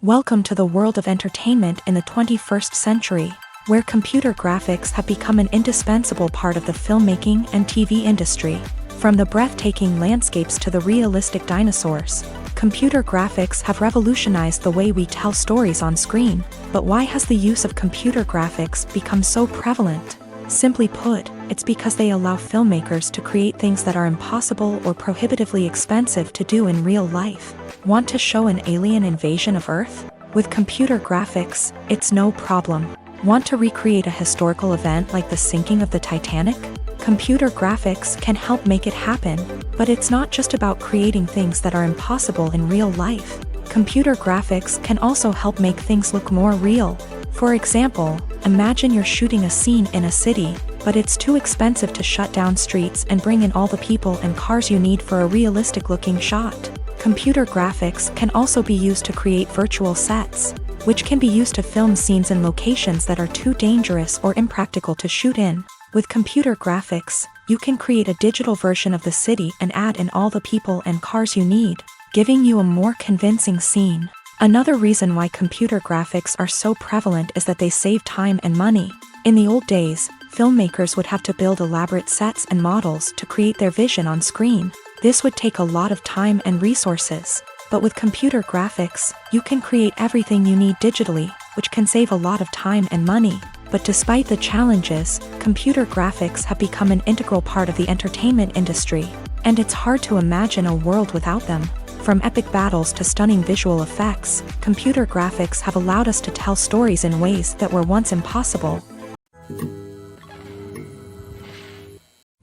[SPEAKER 2] Welcome to the world of entertainment in the 21st century, where computer graphics have become an indispensable part of the filmmaking and TV industry. From the breathtaking landscapes to the realistic dinosaurs, computer graphics have revolutionized the way we tell stories on screen. But why has the use of computer graphics become so prevalent? Simply put, it's because they allow filmmakers to create things that are impossible or prohibitively expensive to do in real life. Want to show an alien invasion of Earth? With computer graphics, it's no problem. Want to recreate a historical event like the sinking of the Titanic? Computer graphics can help make it happen. But it's not just about creating things that are impossible in real life. Computer graphics can also help make things look more real. For example, imagine you're shooting a scene in a city, but it's too expensive to shut down streets and bring in all the people and cars you need for a realistic-looking shot. Computer graphics can also be used to create virtual sets, which can be used to film scenes in locations that are too dangerous or impractical to shoot in. With computer graphics, you can create a digital version of the city and add in all the people and cars you need, giving you a more convincing scene. Another reason why computer graphics are so prevalent is that they save time and money. In the old days, filmmakers would have to build elaborate sets and models to create their vision on screen. This would take a lot of time and resources. But with computer graphics, you can create everything you need digitally, which can save a lot of time and money. But despite the challenges, computer graphics have become an integral part of the entertainment industry, and it's hard to imagine a world without them. From epic battles to stunning visual effects, computer graphics have allowed us to tell stories in ways that were once impossible.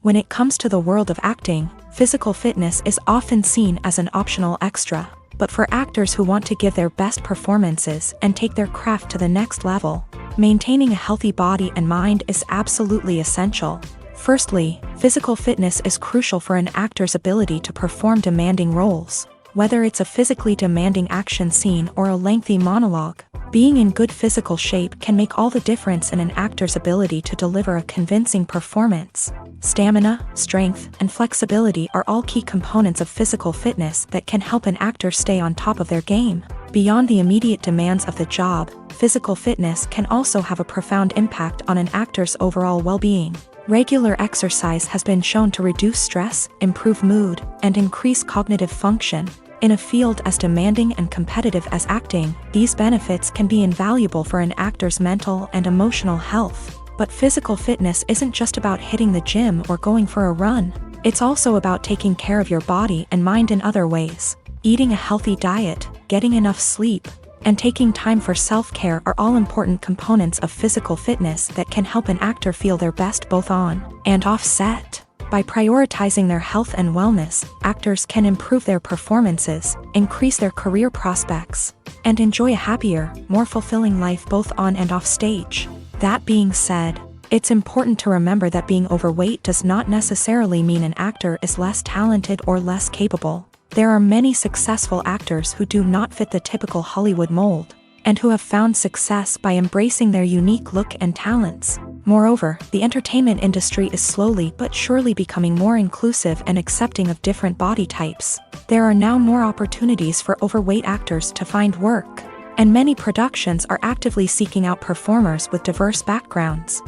[SPEAKER 2] When it comes to the world of acting, physical fitness is often seen as an optional extra. But for actors who want to give their best performances and take their craft to the next level, maintaining a healthy body and mind is absolutely essential. Firstly, physical fitness is crucial for an actor's ability to perform demanding roles. Whether it's a physically demanding action scene or a lengthy monologue, being in good physical shape can make all the difference in an actor's ability to deliver a convincing performance. Stamina, strength, and flexibility are all key components of physical fitness that can help an actor stay on top of their game. Beyond the immediate demands of the job, physical fitness can also have a profound impact on an actor's overall well-being. Regular exercise has been shown to reduce stress, improve mood, and increase cognitive function. In a field as demanding and competitive as acting, these benefits can be invaluable for an actor's mental and emotional health. But physical fitness isn't just about hitting the gym or going for a run. It's also about taking care of your body and mind in other ways. Eating a healthy diet, getting enough sleep, and taking time for self-care are all important components of physical fitness that can help an actor feel their best both on and off set. By prioritizing their health and wellness, actors can improve their performances, increase their career prospects, and enjoy a happier, more fulfilling life both on and off stage. That being said, it's important to remember that being overweight does not necessarily mean an actor is less talented or less capable. There are many successful actors who do not fit the typical Hollywood mold, and who have found success by embracing their unique look and talents. Moreover, the entertainment industry is slowly but surely becoming more inclusive and accepting of different body types. There are now more opportunities for overweight actors to find work, and many productions are actively seeking out performers with diverse backgrounds.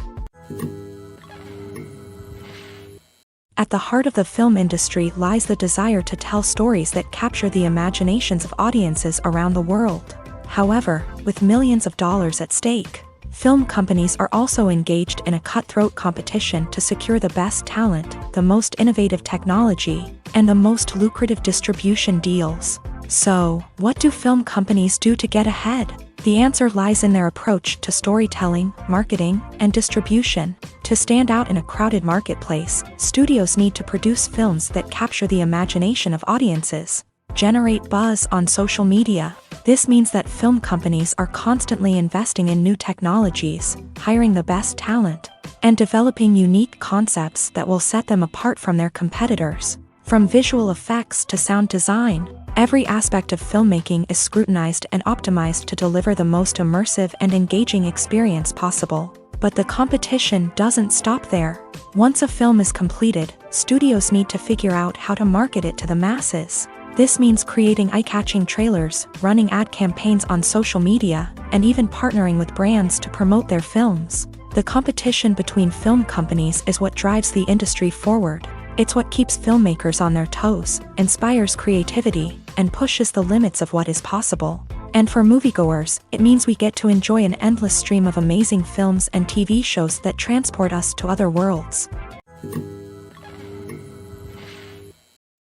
[SPEAKER 2] At the heart of the film industry lies the desire to tell stories that capture the imaginations of audiences around the world. However, with millions of dollars at stake, Film companies are also engaged in a cutthroat competition to secure the best talent, the most innovative technology, and the most lucrative distribution deals. So, what do film companies do to get ahead? The answer lies in their approach to storytelling, marketing, and distribution. To stand out in a crowded marketplace, studios need to produce films that capture the imagination of audiences, generate buzz on social media. This means that film companies are constantly investing in new technologies, hiring the best talent, and developing unique concepts that will set them apart from their competitors. From visual effects to sound design, every aspect of filmmaking is scrutinized and optimized to deliver the most immersive and engaging experience possible. But the competition doesn't stop there. Once a film is completed, studios need to figure out how to market it to the masses. This means creating eye-catching trailers, running ad campaigns on social media, and even partnering with brands to promote their films. The competition between film companies is what drives the industry forward. It's what keeps filmmakers on their toes, inspires creativity, and pushes the limits of what is possible. And for moviegoers, it means we get to enjoy an endless stream of amazing films and TV shows that transport us to other worlds.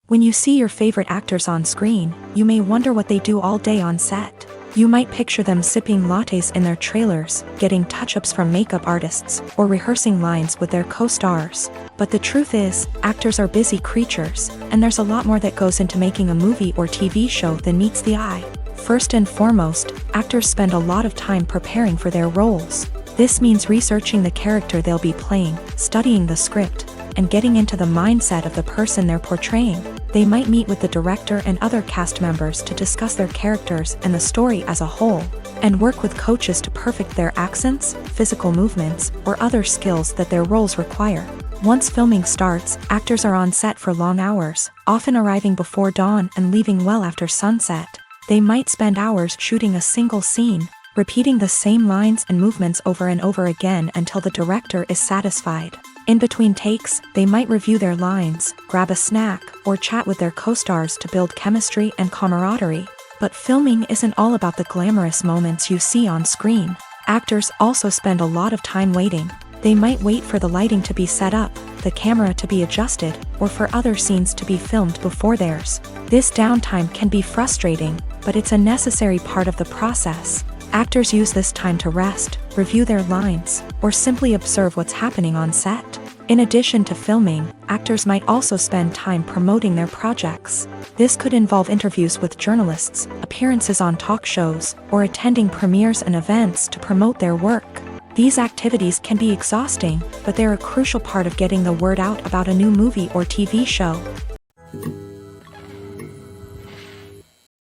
[SPEAKER 2] When you see your favorite actors on screen, you may wonder what they do all day on set. You might picture them sipping lattes in their trailers, getting touch-ups from makeup artists, or rehearsing lines with their co-stars. But the truth is, actors are busy creatures, and there's a lot more that goes into making a movie or TV show than meets the eye. First and foremost, actors spend a lot of time preparing for their roles. This means researching the character they'll be playing, studying the script, and getting into the mindset of the person they're portraying. They might meet with the director and other cast members to discuss their characters and the story as a whole, and work with coaches to perfect their accents, physical movements, or other skills that their roles require. Once filming starts, actors are on set for long hours, often arriving before dawn and leaving well after sunset. They might spend hours shooting a single scene, repeating the same lines and movements over and over again until the director is satisfied. In between takes, they might review their lines, grab a snack, or chat with their co-stars to build chemistry and camaraderie. But filming isn't all about the glamorous moments you see on screen. Actors also spend a lot of time waiting. They might wait for the lighting to be set up, the camera to be adjusted, or for other scenes to be filmed before theirs. This downtime can be frustrating, but it's a necessary part of the process. Actors use this time to rest, review their lines, or simply observe what's happening on set. In addition to filming, actors might also spend time promoting their projects. This could involve interviews with journalists, appearances on talk shows, or attending premieres and events to promote their work. These activities can be exhausting, but they're a crucial part of getting the word out about a new movie or TV show.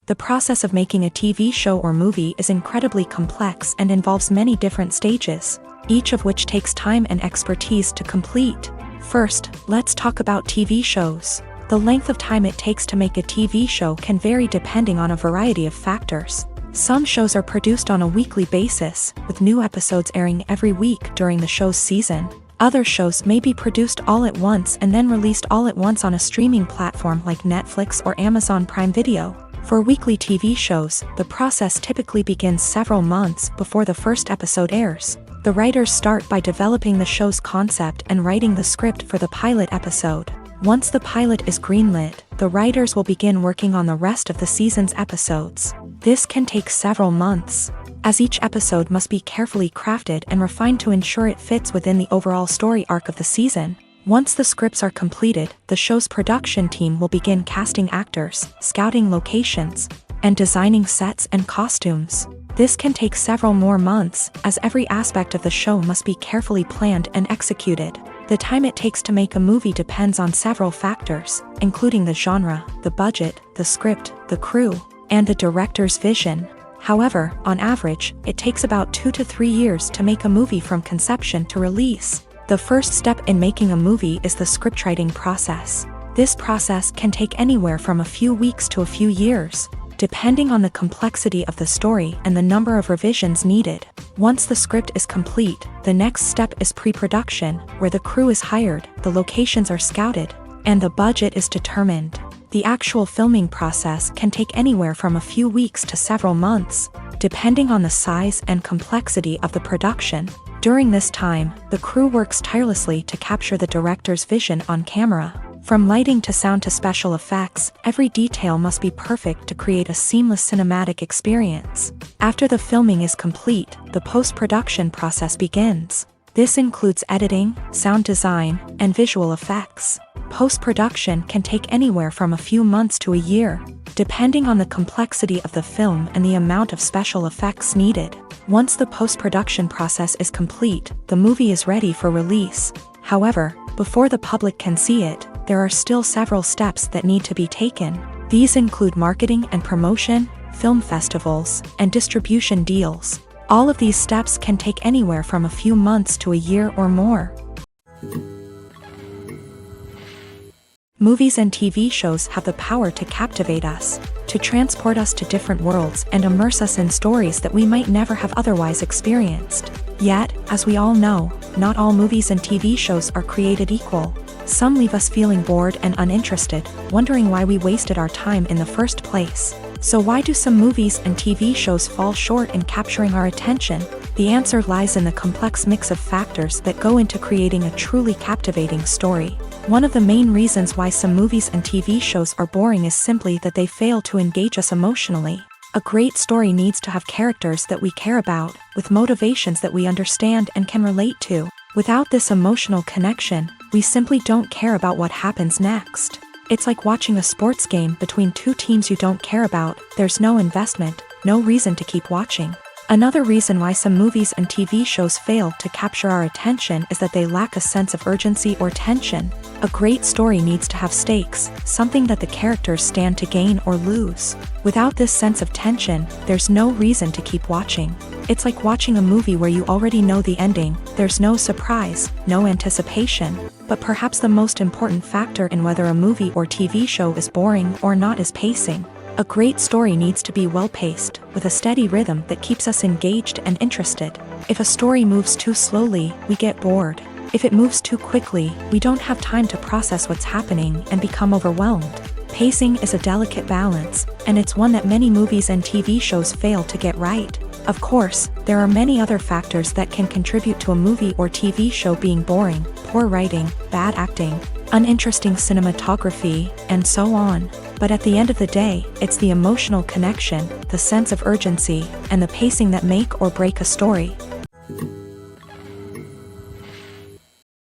[SPEAKER 2] The process of making a TV show or movie is incredibly complex and involves many different stages, each of which takes time and expertise to complete. First, let's talk about TV shows. The length of time it takes to make a TV show can vary depending on a variety of factors. Some shows are produced on a weekly basis, with new episodes airing every week during the show's season. Other shows may be produced all at once and then released all at once on a streaming platform like Netflix or Amazon Prime Video. For weekly TV shows, the process typically begins several months before the first episode airs. The writers start by developing the show's concept and writing the script for the pilot episode. Once the pilot is greenlit, the writers will begin working on the rest of the season's episodes. This can take several months, as each episode must be carefully crafted and refined to ensure it fits within the overall story arc of the season. Once the scripts are completed, the show's production team will begin casting actors, scouting locations, and designing sets and costumes. This can take several more months, as every aspect of the show must be carefully planned and executed. The time it takes to make a movie depends on several factors, including the genre, the budget, the script, the crew, and the director's vision. However, on average, it takes about 2 to 3 years to make a movie from conception to release. The first step in making a movie is the scriptwriting process. This process can take anywhere from a few weeks to a few years, depending on the complexity of the story and the number of revisions needed. Once the script is complete, the next step is pre-production, where the crew is hired, the locations are scouted, and the budget is determined. The actual filming process can take anywhere from a few weeks to several months. depending on the size and complexity of the production. During this time, the crew works tirelessly to capture the director's vision on camera. From lighting to sound to special effects, every detail must be perfect to create a seamless cinematic experience. After the filming is complete, the post-production process begins. This includes editing, sound design, and visual effects. Post-production can take anywhere from a few months to a year, depending on the complexity of the film and the amount of special effects needed. Once the post-production process is complete, the movie is ready for release. However, before the public can see it, there are still several steps that need to be taken. These include marketing and promotion, film festivals, and distribution deals. All of these steps can take anywhere from a few months to a year or more. Movies and TV shows have the power to captivate us, to transport us to different worlds and immerse us in stories that we might never have otherwise experienced. Yet, as we all know, not all movies and TV shows are created equal. Some leave us feeling bored and uninterested, wondering why we wasted our time in the first place. So why do some movies and TV shows fall short in capturing our attention? The answer lies in the complex mix of factors that go into creating a truly captivating story. One of the main reasons why some movies and TV shows are boring is simply that they fail to engage us emotionally. A great story needs to have characters that we care about, with motivations that we understand and can relate to. Without this emotional connection, we simply don't care about what happens next. It's like watching a sports game between two teams you don't care about. There's no investment, no reason to keep watching. Another reason why some movies and TV shows fail to capture our attention is that they lack a sense of urgency or tension. A great story needs to have stakes, something that the characters stand to gain or lose. Without this sense of tension, there's no reason to keep watching. It's like watching a movie where you already know the ending. There's no surprise, no anticipation. But perhaps the most important factor in whether a movie or TV show is boring or not is pacing. A great story needs to be well-paced, with a steady rhythm that keeps us engaged and interested. If a story moves too slowly, we get bored. If it moves too quickly, we don't have time to process what's happening and become overwhelmed. Pacing is a delicate balance, and it's one that many movies and TV shows fail to get right. Of course, there are many other factors that can contribute to a movie or TV show being boring: poor writing, bad acting, uninteresting cinematography, and so on. But at the end of the day, it's the emotional connection, the sense of urgency, and the pacing that make or break a story.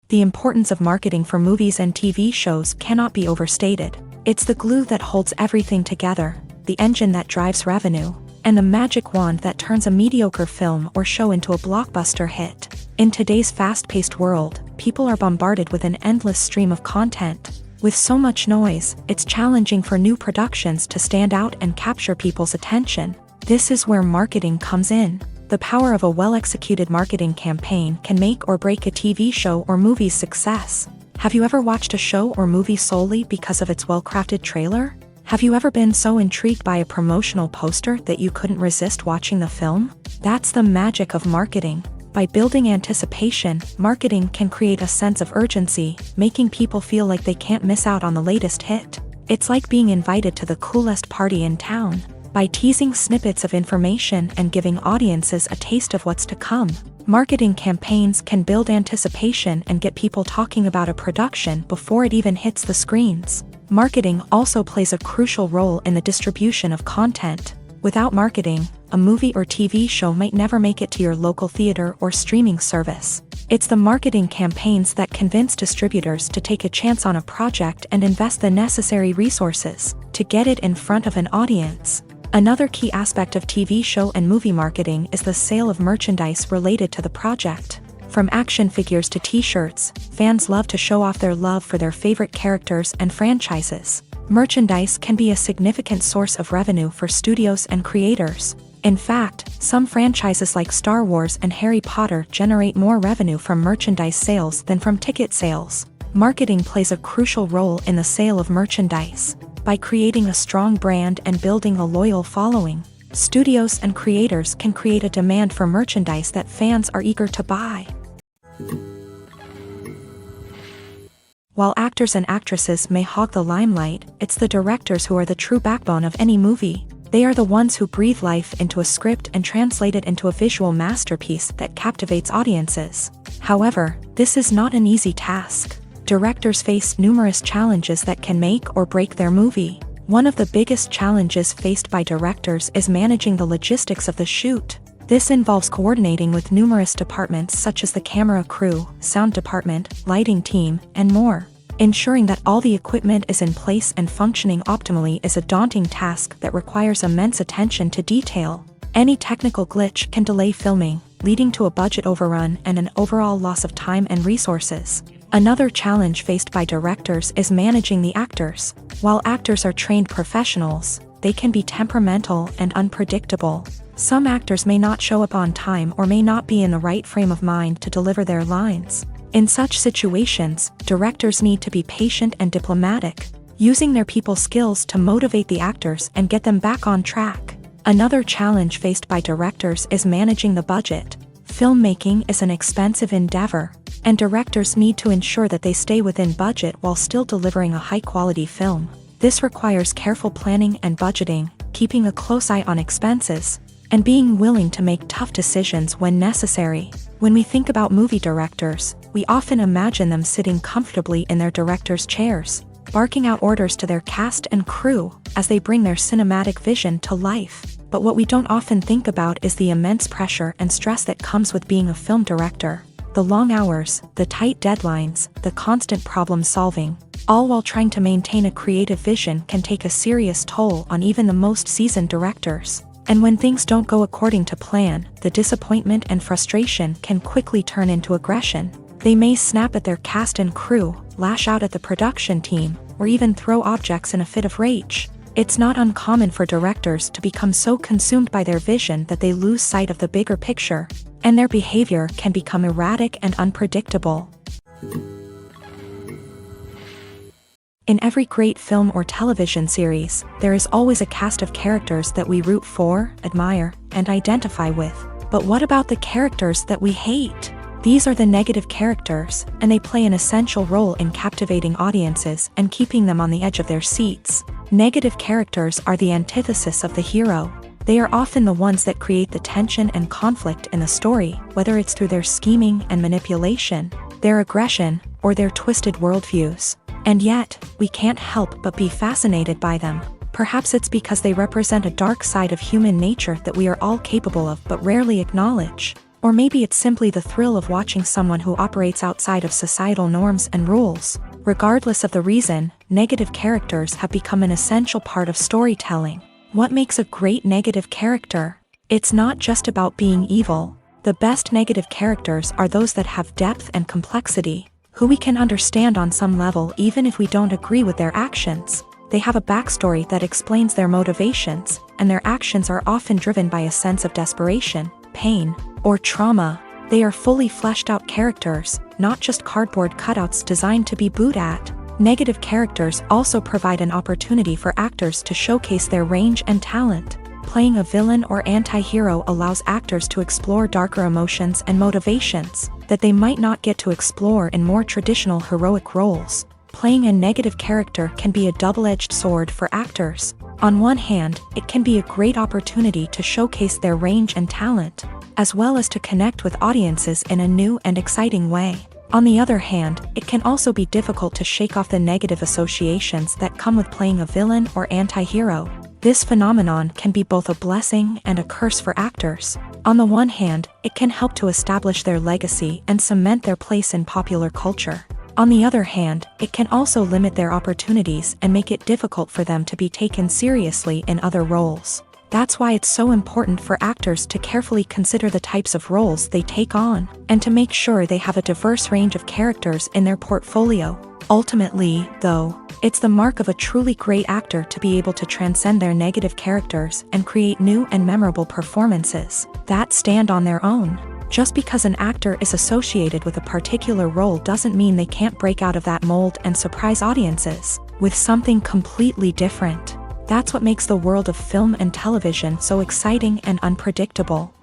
[SPEAKER 2] The importance of marketing for movies and TV shows cannot be overstated. It's the glue that holds everything together, the engine that drives revenue, and the magic wand that turns a mediocre film or show into a blockbuster hit. In today's fast-paced world, people are bombarded with an endless stream of content. With so much noise, it's challenging for new productions to stand out and capture people's attention. This is where marketing comes in. The power of a well-executed marketing campaign can make or break a TV show or movie's success. Have you ever watched a show or movie solely because of its well-crafted trailer? Have you ever been so intrigued by a promotional poster that you couldn't resist watching the film? That's the magic of marketing. By building anticipation, marketing can create a sense of urgency, making people feel like they can't miss out on the latest hit. It's like being invited to the coolest party in town. By teasing snippets of information and giving audiences a taste of what's to come, marketing campaigns can build anticipation and get people talking about a production before it even hits the screens. Marketing also plays a crucial role in the distribution of content. Without marketing, a movie or TV show might never make it to your local theater or streaming service. It's the marketing campaigns that convince distributors to take a chance on a project and invest the necessary resources to get it in front of an audience. Another key aspect of TV show and movie marketing is the sale of merchandise related to the project. From action figures to t-shirts, fans love to show off their love for their favorite characters and franchises. Merchandise can be a significant source of revenue for studios and creators. In fact, some franchises like Star Wars and Harry Potter generate more revenue from merchandise sales than from ticket sales. Marketing plays a crucial role in the sale of merchandise. By creating a strong brand and building a loyal following, studios and creators can create a demand for merchandise that fans are eager to buy. While actors and actresses may hog the limelight, it's the directors who are the true backbone of any movie. They are the ones who breathe life into a script and translate it into a visual masterpiece that captivates audiences. However, this is not an easy task. Directors face numerous challenges that can make or break their movie. One of the biggest challenges faced by directors is managing the logistics of the shoot. This involves coordinating with numerous departments such as the camera crew, sound department, lighting team, and more. Ensuring that all the equipment is in place and functioning optimally is a daunting task that requires immense attention to detail. Any technical glitch can delay filming, leading to a budget overrun and an overall loss of time and resources. Another challenge faced by directors is managing the actors. While actors are trained professionals, they can be temperamental and unpredictable. Some actors may not show up on time or may not be in the right frame of mind to deliver their lines. In such situations, directors need to be patient and diplomatic, using their people skills to motivate the actors and get them back on track. Another challenge faced by directors is managing the budget. Filmmaking is an expensive endeavor, and directors need to ensure that they stay within budget while still delivering a high-quality film. This requires careful planning and budgeting, keeping a close eye on expenses, and being willing to make tough decisions when necessary. When we think about movie directors, we often imagine them sitting comfortably in their director's chairs, barking out orders to their cast and crew as they bring their cinematic vision to life. But what we don't often think about is the immense pressure and stress that comes with being a film director. The long hours, the tight deadlines, the constant problem solving, all while trying to maintain a creative vision can take a serious toll on even the most seasoned directors. And when things don't go according to plan, the disappointment and frustration can quickly turn into aggression. They may snap at their cast and crew, lash out at the production team, or even throw objects in a fit of rage. It's not uncommon for directors to become so consumed by their vision that they lose sight of the bigger picture, and their behavior can become erratic and unpredictable. In every great film or television series, there is always a cast of characters that we root for, admire, and identify with. But what about the characters that we hate? These are the negative characters, and they play an essential role in captivating audiences and keeping them on the edge of their seats. Negative characters are the antithesis of the hero. They are often the ones that create the tension and conflict in the story, whether it's through their scheming and manipulation, their aggression, or their twisted worldviews. And yet, we can't help but be fascinated by them. Perhaps it's because they represent a dark side of human nature that we are all capable of but rarely acknowledge. Or maybe it's simply the thrill of watching someone who operates outside of societal norms and rules. Regardless of the reason, negative characters have become an essential part of storytelling. What makes a great negative character? It's not just about being evil. The best negative characters are those that have depth and complexity, who we can understand on some level even if we don't agree with their actions. They have a backstory that explains their motivations, and their actions are often driven by a sense of desperation, pain, or trauma. They are fully fleshed out characters, not just cardboard cutouts designed to be booed at. Negative characters also provide an opportunity for actors to showcase their range and talent. Playing a villain or anti-hero allows actors to explore darker emotions and motivations that they might not get to explore in more traditional heroic roles. Playing a negative character can be a double-edged sword for actors. On one hand, it can be a great opportunity to showcase their range and talent, as well as to connect with audiences in a new and exciting way. On the other hand, it can also be difficult to shake off the negative associations that come with playing a villain or anti-hero. This phenomenon can be both a blessing and a curse for actors. On the one hand, it can help to establish their legacy and cement their place in popular culture. On the other hand, it can also limit their opportunities and make it difficult for them to be taken seriously in other roles. That's why it's so important for actors to carefully consider the types of roles they take on, and to make sure they have a diverse range of characters in their portfolio. Ultimately, though, it's the mark of a truly great actor to be able to transcend their negative characters and create new and memorable performances that stand on their own. Just because an actor is associated with a particular role doesn't mean they can't break out of that mold and surprise audiences with something completely different. That's what makes the world of film and television so exciting and unpredictable.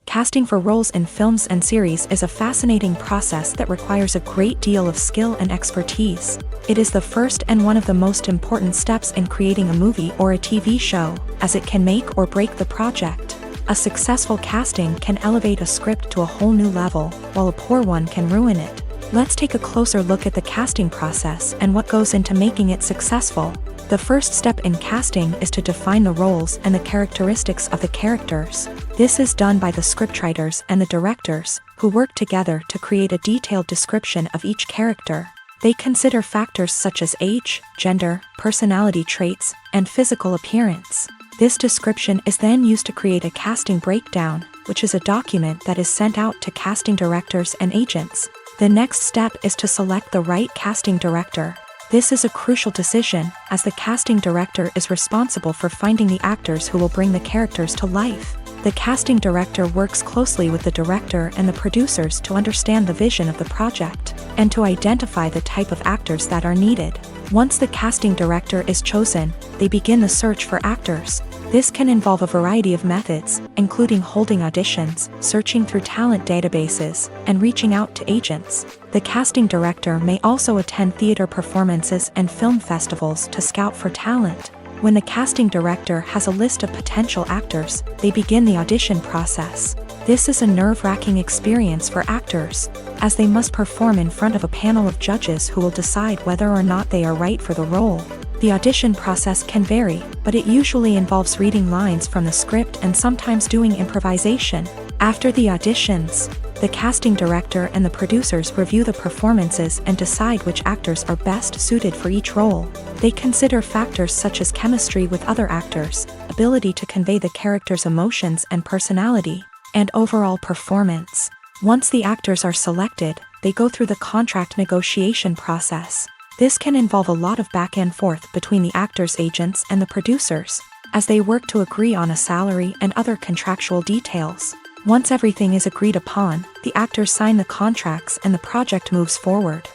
[SPEAKER 2] Casting for roles in films and series is a fascinating process that requires a great deal of skill and expertise. It is the first and one of the most important steps in creating a movie or a TV show, as it can make or break the project. A successful casting can elevate a script to a whole new level, while a poor one can ruin it. Let's take a closer look at the casting process and what goes into making it successful. The first step in casting is to define the roles and the characteristics of the characters. This is done by the scriptwriters and the directors, who work together to create a detailed description of each character. They consider factors such as age, gender, personality traits, and physical appearance. This description is then used to create a casting breakdown, which is a document that is sent out to casting directors and agents. The next step is to select the right casting director. This is a crucial decision, as the casting director is responsible for finding the actors who will bring the characters to life. The casting director works closely with the director and the producers to understand the vision of the project, and to identify the type of actors that are needed. Once the casting director is chosen, they begin the search for actors. This can involve a variety of methods, including holding auditions, searching through talent databases, and reaching out to agents. The casting director may also attend theater performances and film festivals to scout for talent. When the casting director has a list of potential actors, they begin the audition process. This is a nerve-wracking experience for actors, as they must perform in front of a panel of judges who will decide whether or not they are right for the role. The audition process can vary, but it usually involves reading lines from the script and sometimes doing improvisation. After the auditions, the casting director and the producers review the performances and decide which actors are best suited for each role. They consider factors such as chemistry with other actors, ability to convey the character's emotions and personality, and overall performance. Once the actors are selected, they go through the contract negotiation process. This can involve a lot of back and forth between the actors' agents and the producers, as they work to agree on a salary and other contractual details. Once everything is agreed upon, the actors sign the contracts and the project moves forward.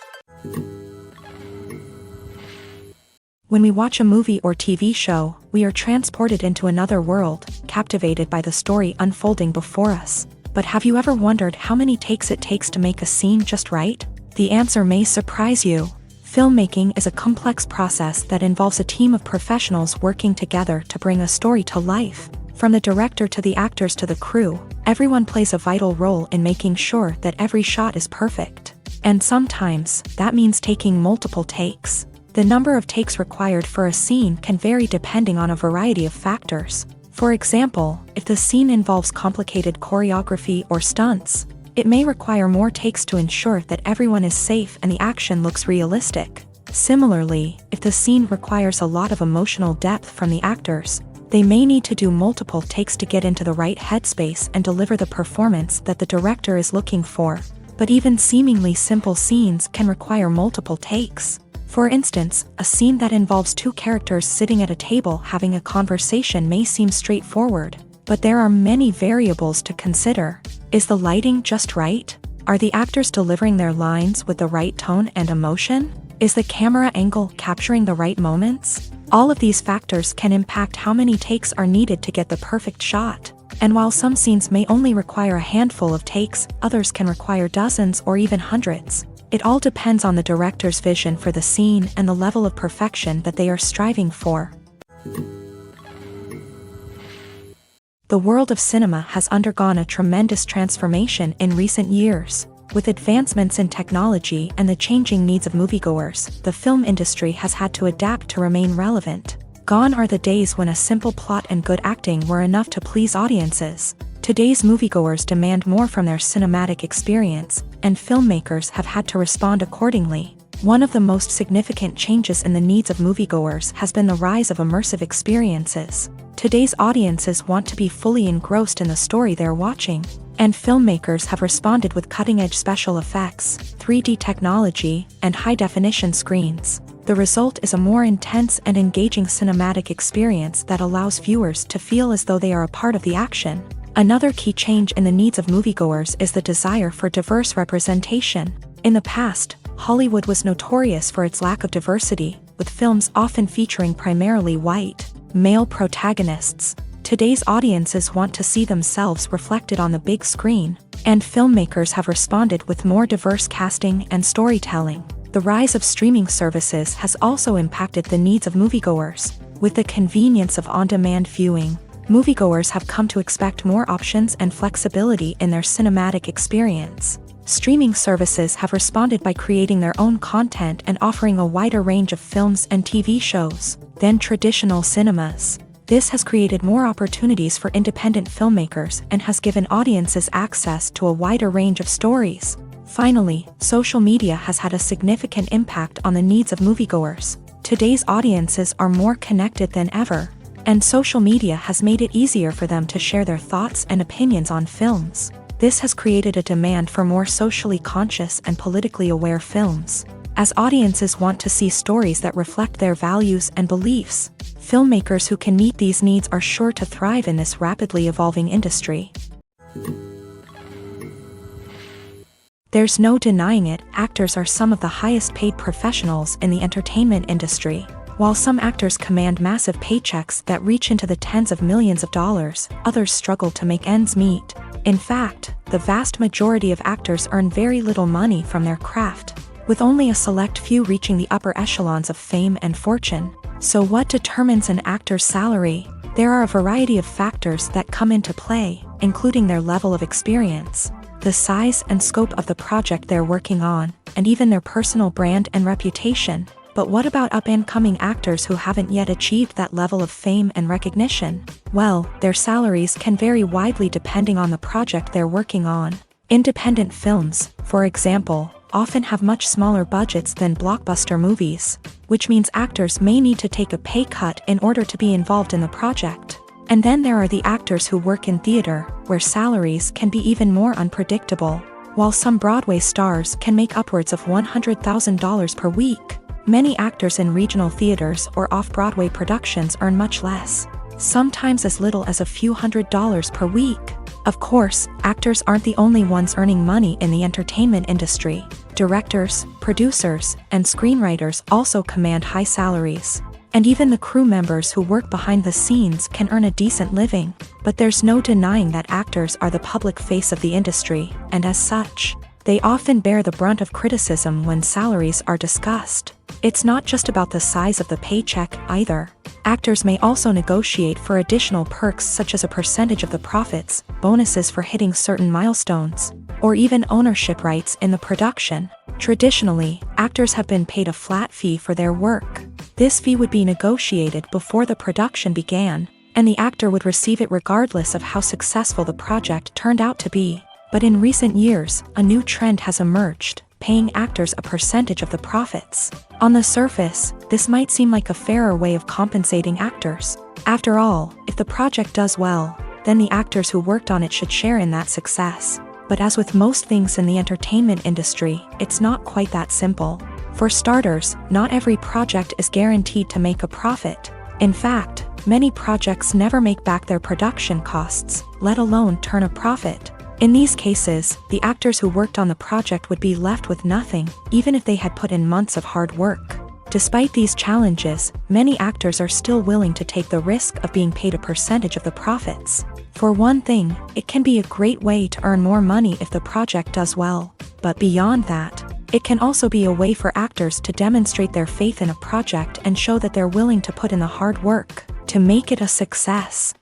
[SPEAKER 2] When we watch a movie or TV show, we are transported into another world, captivated by the story unfolding before us. But have you ever wondered how many takes it takes to make a scene just right? The answer may surprise you. Filmmaking is a complex process that involves a team of professionals working together to bring a story to life. From the director to the actors to the crew, everyone plays a vital role in making sure that every shot is perfect. And sometimes, that means taking multiple takes. The number of takes required for a scene can vary depending on a variety of factors. For example, if the scene involves complicated choreography or stunts, it may require more takes to ensure that everyone is safe and the action looks realistic. Similarly, if the scene requires a lot of emotional depth from the actors, they may need to do multiple takes to get into the right headspace and deliver the performance that the director is looking for. But even seemingly simple scenes can require multiple takes. For instance, a scene that involves two characters sitting at a table having a conversation may seem straightforward, but there are many variables to consider. Is the lighting just right? Are the actors delivering their lines with the right tone and emotion? Is the camera angle capturing the right moments? All of these factors can impact how many takes are needed to get the perfect shot. And while some scenes may only require a handful of takes, others can require dozens or even hundreds. It all depends on the director's vision for the scene and the level of perfection that they are striving for. The world of cinema has undergone a tremendous transformation in recent years. With advancements in technology and the changing needs of moviegoers, the film industry has had to adapt to remain relevant. Gone are the days when a simple plot and good acting were enough to please audiences. Today's moviegoers demand more from their cinematic experience, and filmmakers have had to respond accordingly. One of the most significant changes in the needs of moviegoers has been the rise of immersive experiences. Today's audiences want to be fully engrossed in the story they're watching, and filmmakers have responded with cutting-edge special effects, 3D technology, and high-definition screens. The result is a more intense and engaging cinematic experience that allows viewers to feel as though they are a part of the action. Another key change in the needs of moviegoers is the desire for diverse representation. In the past, Hollywood was notorious for its lack of diversity, with films often featuring primarily white, male protagonists. Today's audiences want to see themselves reflected on the big screen, and filmmakers have responded with more diverse casting and storytelling. The rise of streaming services has also impacted the needs of moviegoers. With the convenience of on-demand viewing, moviegoers have come to expect more options and flexibility in their cinematic experience. Streaming services have responded by creating their own content and offering a wider range of films and TV shows than traditional cinemas. This has created more opportunities for independent filmmakers and has given audiences access to a wider range of stories. Finally, social media has had a significant impact on the needs of moviegoers. Today's audiences are more connected than ever, and social media has made it easier for them to share their thoughts and opinions on films. This has created a demand for more socially conscious and politically aware films. As audiences want to see stories that reflect their values and beliefs, filmmakers who can meet these needs are sure to thrive in this rapidly evolving industry. There's no denying it, actors are some of the highest paid professionals in the entertainment industry. While some actors command massive paychecks that reach into the tens of millions of dollars, others struggle to make ends meet. In fact, the vast majority of actors earn very little money from their craft, with only a select few reaching the upper echelons of fame and fortune. So what determines an actor's salary? There are a variety of factors that come into play, including their level of experience, the size and scope of the project they're working on, and even their personal brand and reputation. But what about up-and-coming actors who haven't yet achieved that level of fame and recognition? Well, their salaries can vary widely depending on the project they're working on. Independent films, for example, often have much smaller budgets than blockbuster movies, which means actors may need to take a pay cut in order to be involved in the project. And then there are the actors who work in theater, where salaries can be even more unpredictable. While some Broadway stars can make upwards of $100,000 per week, many actors in regional theaters or off-Broadway productions earn much less, sometimes as little as a few $100s per week. Of course, actors aren't the only ones earning money in the entertainment industry. Directors, producers, and screenwriters also command high salaries. And even the crew members who work behind the scenes can earn a decent living. But there's no denying that actors are the public face of the industry, and as such, they often bear the brunt of criticism when salaries are discussed. It's not just about the size of the paycheck, either. Actors may also negotiate for additional perks such as a percentage of the profits, bonuses for hitting certain milestones, or even ownership rights in the production. Traditionally, actors have been paid a flat fee for their work. This fee would be negotiated before the production began, and the actor would receive it regardless of how successful the project turned out to be. But in recent years, a new trend has emerged, paying actors a percentage of the profits. On the surface, this might seem like a fairer way of compensating actors. After all, if the project does well, then the actors who worked on it should share in that success. But as with most things in the entertainment industry, it's not quite that simple. For starters, not every project is guaranteed to make a profit. In fact, many projects never make back their production costs, let alone turn a profit. In these cases, the actors who worked on the project would be left with nothing, even if they had put in months of hard work. Despite these challenges, many actors are still willing to take the risk of being paid a percentage of the profits. For one thing, it can be a great way to earn more money if the project does well. But beyond that, it can also be a way for actors to demonstrate their faith in a project and show that they're willing to put in the hard work to make it a success.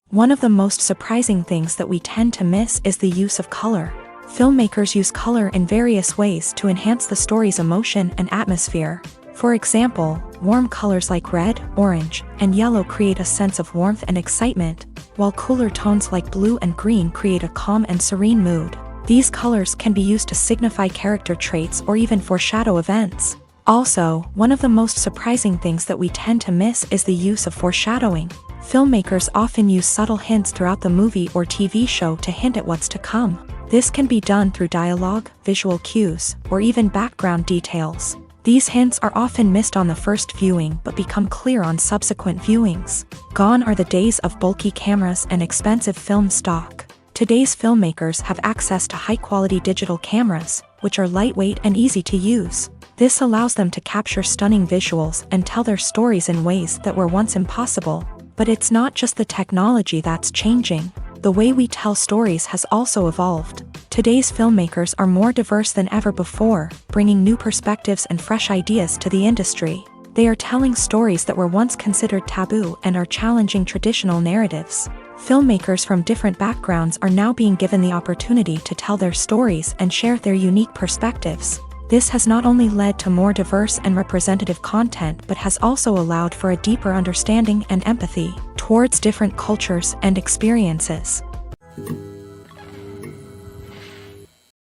[SPEAKER 2] One of the most surprising things that we tend to miss is the use of color. Filmmakers use color in various ways to enhance the story's emotion and atmosphere. For example, warm colors like red, orange, and yellow create a sense of warmth and excitement, while cooler tones like blue and green create a calm and serene mood. These colors can be used to signify character traits or even foreshadow events. Also, one of the most surprising things that we tend to miss is the use of foreshadowing. Filmmakers often use subtle hints throughout the movie or TV show to hint at what's to come. This can be done through dialogue, visual cues, or even background details. These hints are often missed on the first viewing but become clear on subsequent viewings. Gone are the days of bulky cameras and expensive film stock. Today's filmmakers have access to high-quality digital cameras, which are lightweight and easy to use. This allows them to capture stunning visuals and tell their stories in ways that were once impossible. But it's not just the technology that's changing. The way we tell stories has also evolved. Today's filmmakers are more diverse than ever before, bringing new perspectives and fresh ideas to the industry. They are telling stories that were once considered taboo and are challenging traditional narratives. Filmmakers from different backgrounds are now being given the opportunity to tell their stories and share their unique perspectives. This has not only led to more diverse and representative content but has also allowed for a deeper understanding and empathy towards different cultures and experiences.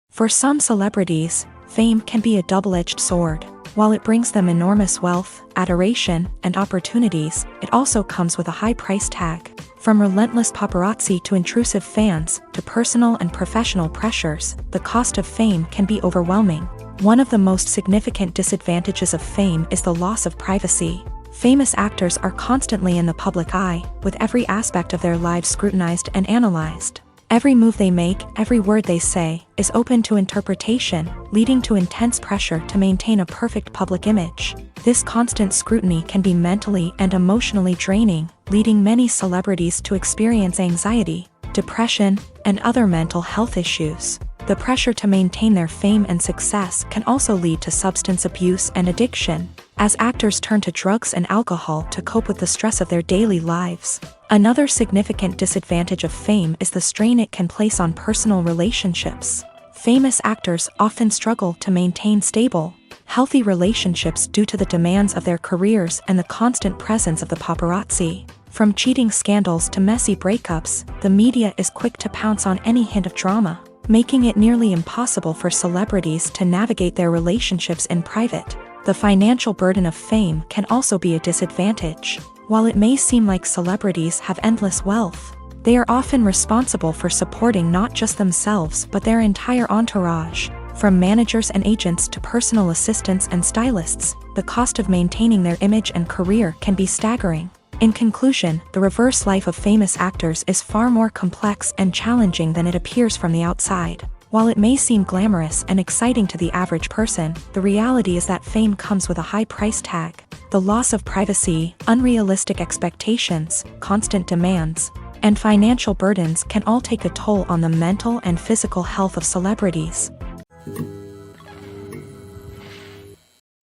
[SPEAKER 2] For some celebrities, fame can be a double-edged sword. While it brings them enormous wealth, adoration, and opportunities, it also comes with a high price tag. From relentless paparazzi to intrusive fans, to personal and professional pressures, the cost of fame can be overwhelming. One of the most significant disadvantages of fame is the loss of privacy. Famous actors are constantly in the public eye, with every aspect of their lives scrutinized and analyzed. Every move they make, every word they say, is open to interpretation, leading to intense pressure to maintain a perfect public image. This constant scrutiny can be mentally and emotionally draining, leading many celebrities to experience anxiety, depression, and other mental health issues. The pressure to maintain their fame and success can also lead to substance abuse and addiction, as actors turn to drugs and alcohol to cope with the stress of their daily lives. Another significant disadvantage of fame is the strain it can place on personal relationships. Famous actors often struggle to maintain stable, healthy relationships due to the demands of their careers and the constant presence of the paparazzi. From cheating scandals to messy breakups, the media is quick to pounce on any hint of drama, making it nearly impossible for celebrities to navigate their relationships in private. The financial burden of fame can also be a disadvantage. While it may seem like celebrities have endless wealth, they are often responsible for supporting not just themselves but their entire entourage. From managers and agents to personal assistants and stylists, the cost of maintaining their image and career can be staggering. In conclusion, the reverse life of famous actors is far more complex and challenging than it appears from the outside. While it may seem glamorous and exciting to the average person, the reality is that fame comes with a high price tag. The loss of privacy, unrealistic expectations, constant demands, and financial burdens can all take a toll on the mental and physical health of celebrities.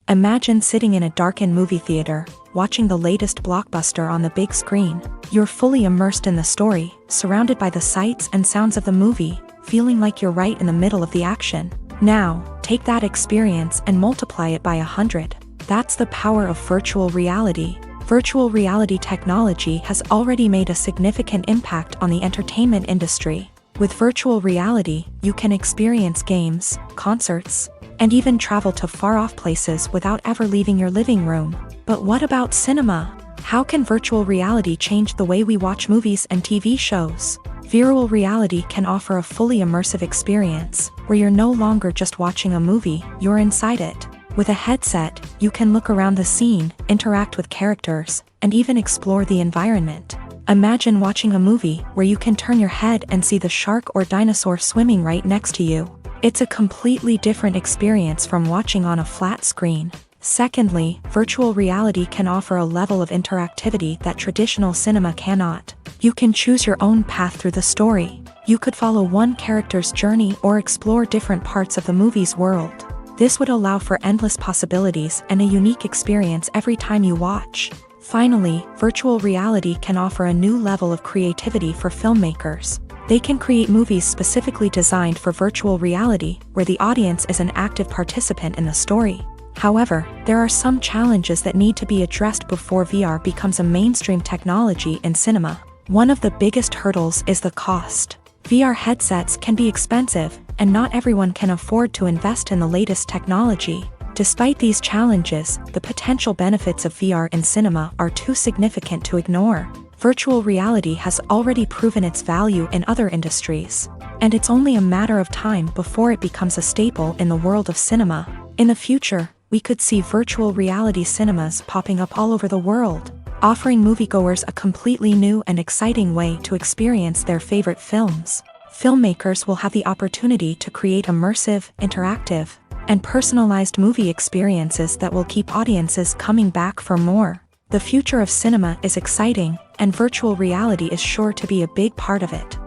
[SPEAKER 2] Imagine sitting in a darkened movie theater, watching the latest blockbuster on the big screen. You're fully immersed in the story, surrounded by the sights and sounds of the movie, feeling like you're right in the middle of the action. Now, take that experience and multiply it by 100. That's the power of virtual reality. Virtual reality technology has already made a significant impact on the entertainment industry. With virtual reality, you can experience games, concerts, and even travel to far-off places without ever leaving your living room. But what about cinema? How can virtual reality change the way we watch movies and TV shows? Virtual reality can offer a fully immersive experience, where you're no longer just watching a movie, you're inside it. With a headset, you can look around the scene, interact with characters, and even explore the environment. Imagine watching a movie where you can turn your head and see the shark or dinosaur swimming right next to you. It's a completely different experience from watching on a flat screen. Secondly, virtual reality can offer a level of interactivity that traditional cinema cannot. You can choose your own path through the story. You could follow one character's journey or explore different parts of the movie's world. This would allow for endless possibilities and a unique experience every time you watch. Finally, virtual reality can offer a new level of creativity for filmmakers. They can create movies specifically designed for virtual reality, where the audience is an active participant in the story. However, there are some challenges that need to be addressed before VR becomes a mainstream technology in cinema. One of the biggest hurdles is the cost. VR headsets can be expensive, and not everyone can afford to invest in the latest technology. Despite these challenges, the potential benefits of VR in cinema are too significant to ignore. Virtual reality has already proven its value in other industries, and it's only a matter of time before it becomes a staple in the world of cinema. In the future, we could see virtual reality cinemas popping up all over the world, offering moviegoers a completely new and exciting way to experience their favorite films. Filmmakers will have the opportunity to create immersive, interactive, and personalized movie experiences that will keep audiences coming back for more. The future of cinema is exciting, and virtual reality is sure to be a big part of it.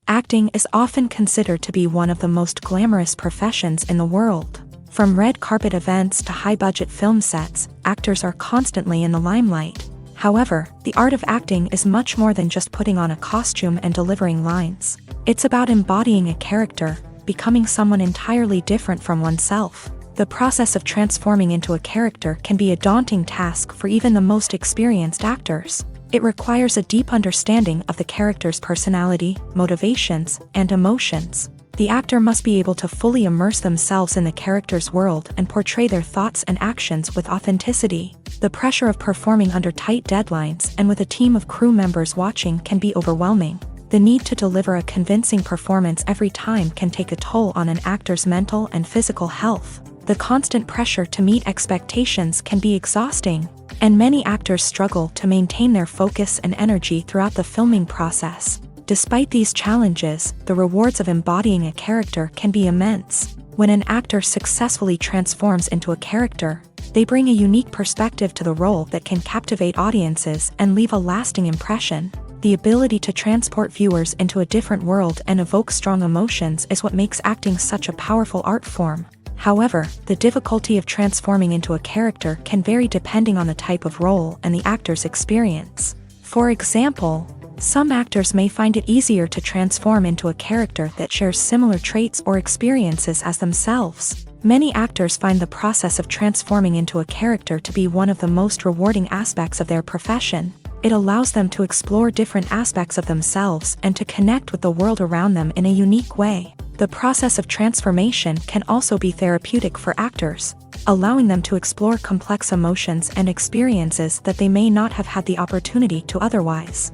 [SPEAKER 2] Acting is often considered to be one of the most glamorous professions in the world. From red carpet events to high-budget film sets, actors are constantly in the limelight. However, the art of acting is much more than just putting on a costume and delivering lines. It's about embodying a character, becoming someone entirely different from oneself. The process of transforming into a character can be a daunting task for even the most experienced actors. It requires a deep understanding of the character's personality, motivations, and emotions. The actor must be able to fully immerse themselves in the character's world and portray their thoughts and actions with authenticity. The pressure of performing under tight deadlines and with a team of crew members watching can be overwhelming. The need to deliver a convincing performance every time can take a toll on an actor's mental and physical health. The constant pressure to meet expectations can be exhausting, and many actors struggle to maintain their focus and energy throughout the filming process. Despite these challenges, the rewards of embodying a character can be immense. When an actor successfully transforms into a character, they bring a unique perspective to the role that can captivate audiences and leave a lasting impression. The ability to transport viewers into a different world and evoke strong emotions is what makes acting such a powerful art form. However, the difficulty of transforming into a character can vary depending on the type of role and the actor's experience. For example, some actors may find it easier to transform into a character that shares similar traits or experiences as themselves. Many actors find the process of transforming into a character to be one of the most rewarding aspects of their profession. It allows them to explore different aspects of themselves and to connect with the world around them in a unique way. The process of transformation can also be therapeutic for actors, allowing them to explore complex emotions and experiences that they may not have had the opportunity to otherwise.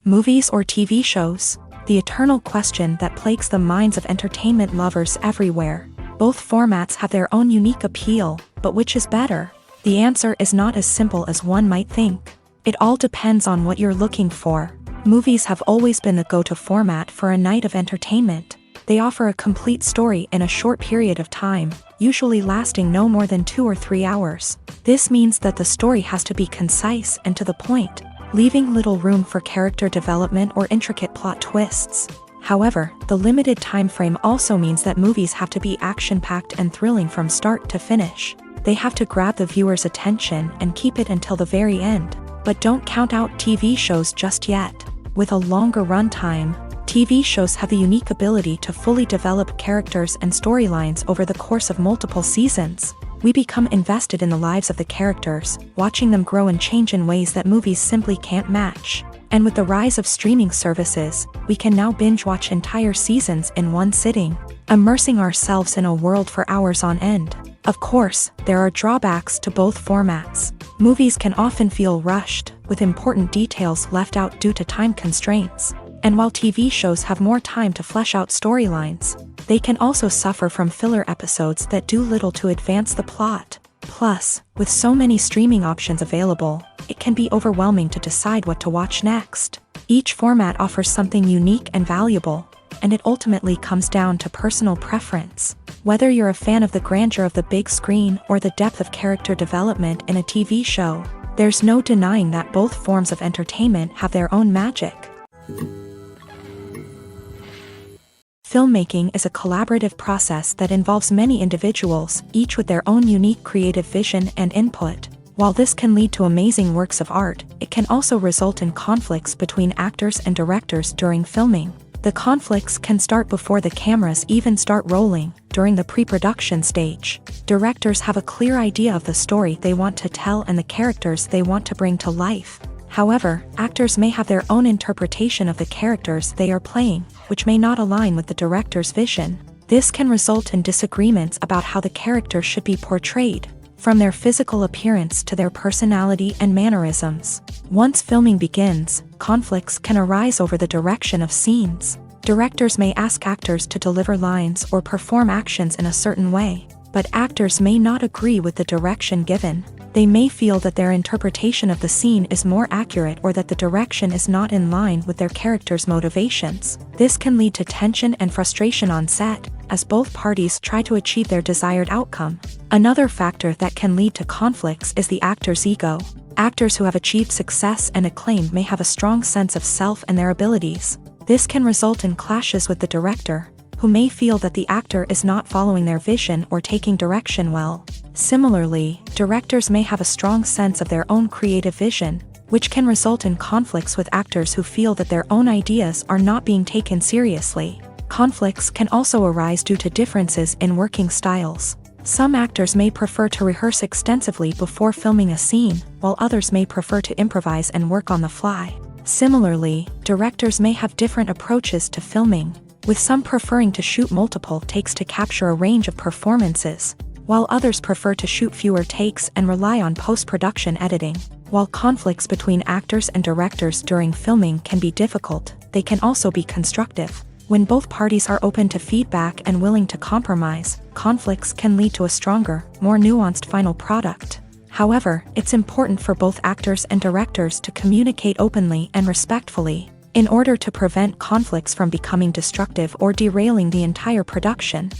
[SPEAKER 2] Movies or TV shows? The eternal question that plagues the minds of entertainment lovers everywhere. Both formats have their own unique appeal, but which is better? The answer is not as simple as one might think. It all depends on what you're looking for. Movies have always been the go-to format for a night of entertainment. They offer a complete story in a short period of time, usually lasting no more than 2 or 3 hours. This means that the story has to be concise and to the point, leaving little room for character development or intricate plot twists. However, the limited time frame also means that movies have to be action-packed and thrilling from start to finish. They have to grab the viewer's attention and keep it until the very end. But don't count out TV shows just yet. With a longer runtime, TV shows have the unique ability to fully develop characters and storylines over the course of multiple seasons. We become invested in the lives of the characters, watching them grow and change in ways that movies simply can't match. And with the rise of streaming services, we can now binge-watch entire seasons in one sitting, immersing ourselves in a world for hours on end. Of course, there are drawbacks to both formats. Movies can often feel rushed, with important details left out due to time constraints. And while TV shows have more time to flesh out storylines, they can also suffer from filler episodes that do little to advance the plot. Plus, with so many streaming options available, it can be overwhelming to decide what to watch next. Each format offers something unique and valuable, and it ultimately comes down to personal preference. Whether you're a fan of the grandeur of the big screen or the depth of character development in a TV show, there's no denying that both forms of entertainment have their own magic. Filmmaking is a collaborative process that involves many individuals, each with their own unique creative vision and input. While this can lead to amazing works of art, it can also result in conflicts between actors and directors during filming. The conflicts can start before the cameras even start rolling, during the pre-production stage. Directors have a clear idea of the story they want to tell and the characters they want to bring to life. However, actors may have their own interpretation of the characters they are playing, which may not align with the director's vision. This can result in disagreements about how the character should be portrayed, from their physical appearance to their personality and mannerisms. Once filming begins, conflicts can arise over the direction of scenes. Directors may ask actors to deliver lines or perform actions in a certain way, but actors may not agree with the direction given. They may feel that their interpretation of the scene is more accurate or that the direction is not in line with their character's motivations. This can lead to tension and frustration on set, as both parties try to achieve their desired outcome. Another factor that can lead to conflicts is the actor's ego. Actors who have achieved success and acclaim may have a strong sense of self and their abilities. This can result in clashes with the director, who may feel that the actor is not following their vision or taking direction well. Similarly, directors may have a strong sense of their own creative vision, which can result in conflicts with actors who feel that their own ideas are not being taken seriously. Conflicts can also arise due to differences in working styles. Some actors may prefer to rehearse extensively before filming a scene, while others may prefer to improvise and work on the fly. Similarly, directors may have different approaches to filming, with some preferring to shoot multiple takes to capture a range of performances, while others prefer to shoot fewer takes and rely on post-production editing. While conflicts between actors and directors during filming can be difficult, they can also be constructive. When both parties are open to feedback and willing to compromise, conflicts can lead to a stronger, more nuanced final product. However, it's important for both actors and directors to communicate openly and respectfully, in order to prevent conflicts from becoming destructive or derailing the entire production.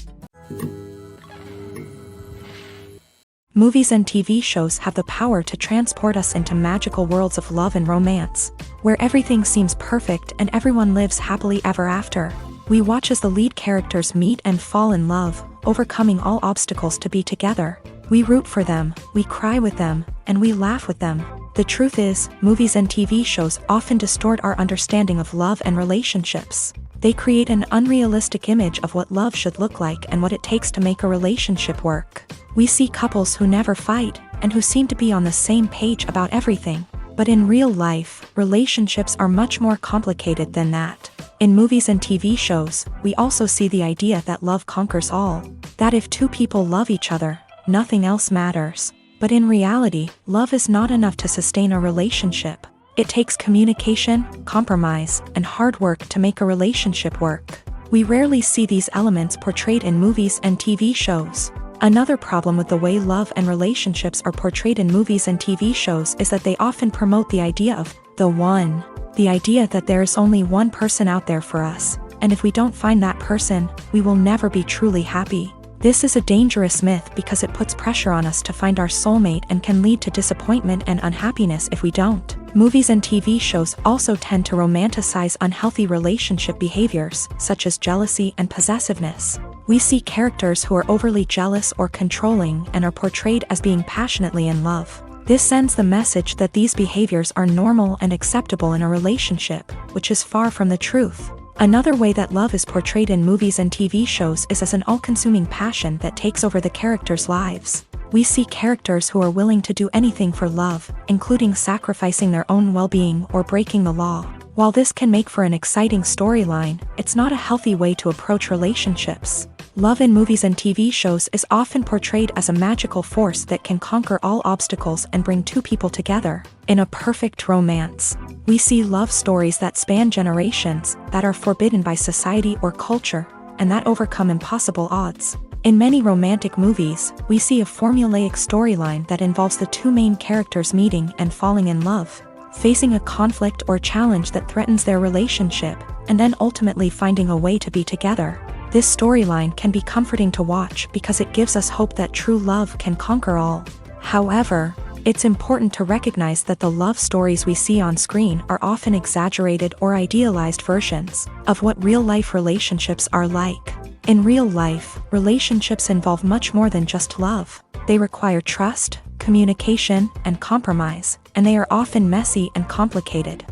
[SPEAKER 2] Movies and TV shows have the power to transport us into magical worlds of love and romance, where everything seems perfect and everyone lives happily ever after. We watch as the lead characters meet and fall in love, overcoming all obstacles to be together. We root for them, we cry with them, and we laugh with them. The truth is, movies and TV shows often distort our understanding of love and relationships. They create an unrealistic image of what love should look like and what it takes to make a relationship work. We see couples who never fight, and who seem to be on the same page about everything. But in real life, relationships are much more complicated than that. In movies and TV shows, we also see the idea that love conquers all. That if two people love each other, nothing else matters. But in reality, love is not enough to sustain a relationship. It takes communication, compromise, and hard work to make a relationship work. We rarely see these elements portrayed in movies and TV shows. Another problem with the way love and relationships are portrayed in movies and TV shows is that they often promote the idea of the one. The idea that there is only one person out there for us, and if we don't find that person, we will never be truly happy. This is a dangerous myth because it puts pressure on us to find our soulmate and can lead to disappointment and unhappiness if we don't. Movies and TV shows also tend to romanticize unhealthy relationship behaviors, such as jealousy and possessiveness. We see characters who are overly jealous or controlling and are portrayed as being passionately in love. This sends the message that these behaviors are normal and acceptable in a relationship, which is far from the truth. Another way that love is portrayed in movies and TV shows is as an all-consuming passion that takes over the characters' lives. We see characters who are willing to do anything for love, including sacrificing their own well-being or breaking the law. While this can make for an exciting storyline, it's not a healthy way to approach relationships. Love in movies and TV shows is often portrayed as a magical force that can conquer all obstacles and bring two people together in a perfect romance. We see love stories that span generations, that are forbidden by society or culture, and that overcome impossible odds. In many romantic movies, we see a formulaic storyline that involves the two main characters meeting and falling in love, facing a conflict or challenge that threatens their relationship, and then ultimately finding a way to be together. This storyline can be comforting to watch because it gives us hope that true love can conquer all. However, it's important to recognize that the love stories we see on screen are often exaggerated or idealized versions of what real-life relationships are like. In real life, relationships involve much more than just love. They require trust, communication, and compromise, and they are often messy and complicated.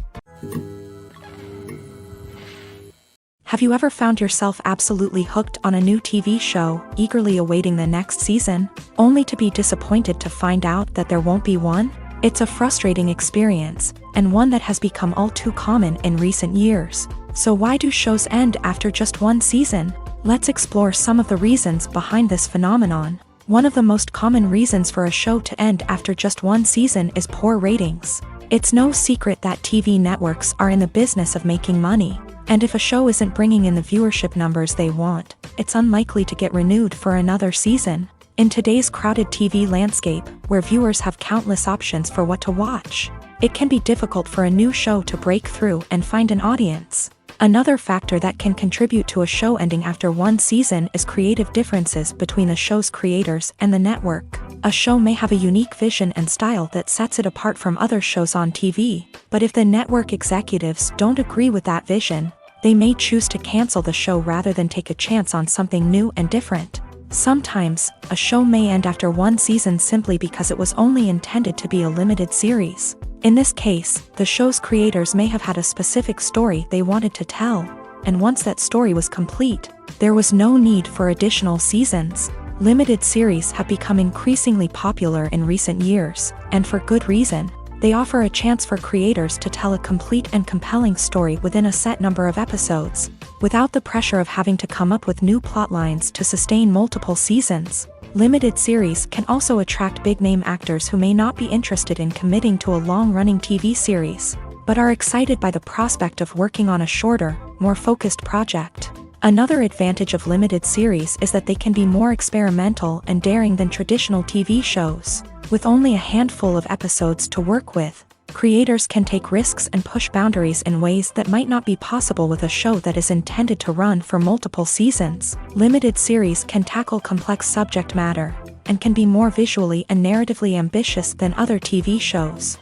[SPEAKER 2] Have you ever found yourself absolutely hooked on a new TV show, eagerly awaiting the next season, only to be disappointed to find out that there won't be one? It's a frustrating experience, and one that has become all too common in recent years. So why do shows end after just one season? Let's explore some of the reasons behind this phenomenon. One of the most common reasons for a show to end after just one season is poor ratings. It's no secret that TV networks are in the business of making money. And if a show isn't bringing in the viewership numbers they want, it's unlikely to get renewed for another season. In today's crowded TV landscape, where viewers have countless options for what to watch, it can be difficult for a new show to break through and find an audience. Another factor that can contribute to a show ending after one season is creative differences between the show's creators and the network. A show may have a unique vision and style that sets it apart from other shows on TV, but if the network executives don't agree with that vision, they may choose to cancel the show rather than take a chance on something new and different. Sometimes, a show may end after one season simply because it was only intended to be a limited series. In this case, the show's creators may have had a specific story they wanted to tell, and once that story was complete, there was no need for additional seasons. Limited series have become increasingly popular in recent years, and for good reason. They offer a chance for creators to tell a complete and compelling story within a set number of episodes, without the pressure of having to come up with new plotlines to sustain multiple seasons. Limited series can also attract big-name actors who may not be interested in committing to a long-running TV series, but are excited by the prospect of working on a shorter, more focused project. Another advantage of limited series is that they can be more experimental and daring than traditional TV shows. With only a handful of episodes to work with, creators can take risks and push boundaries in ways that might not be possible with a show that is intended to run for multiple seasons. Limited series can tackle complex subject matter, and can be more visually and narratively ambitious than other TV shows.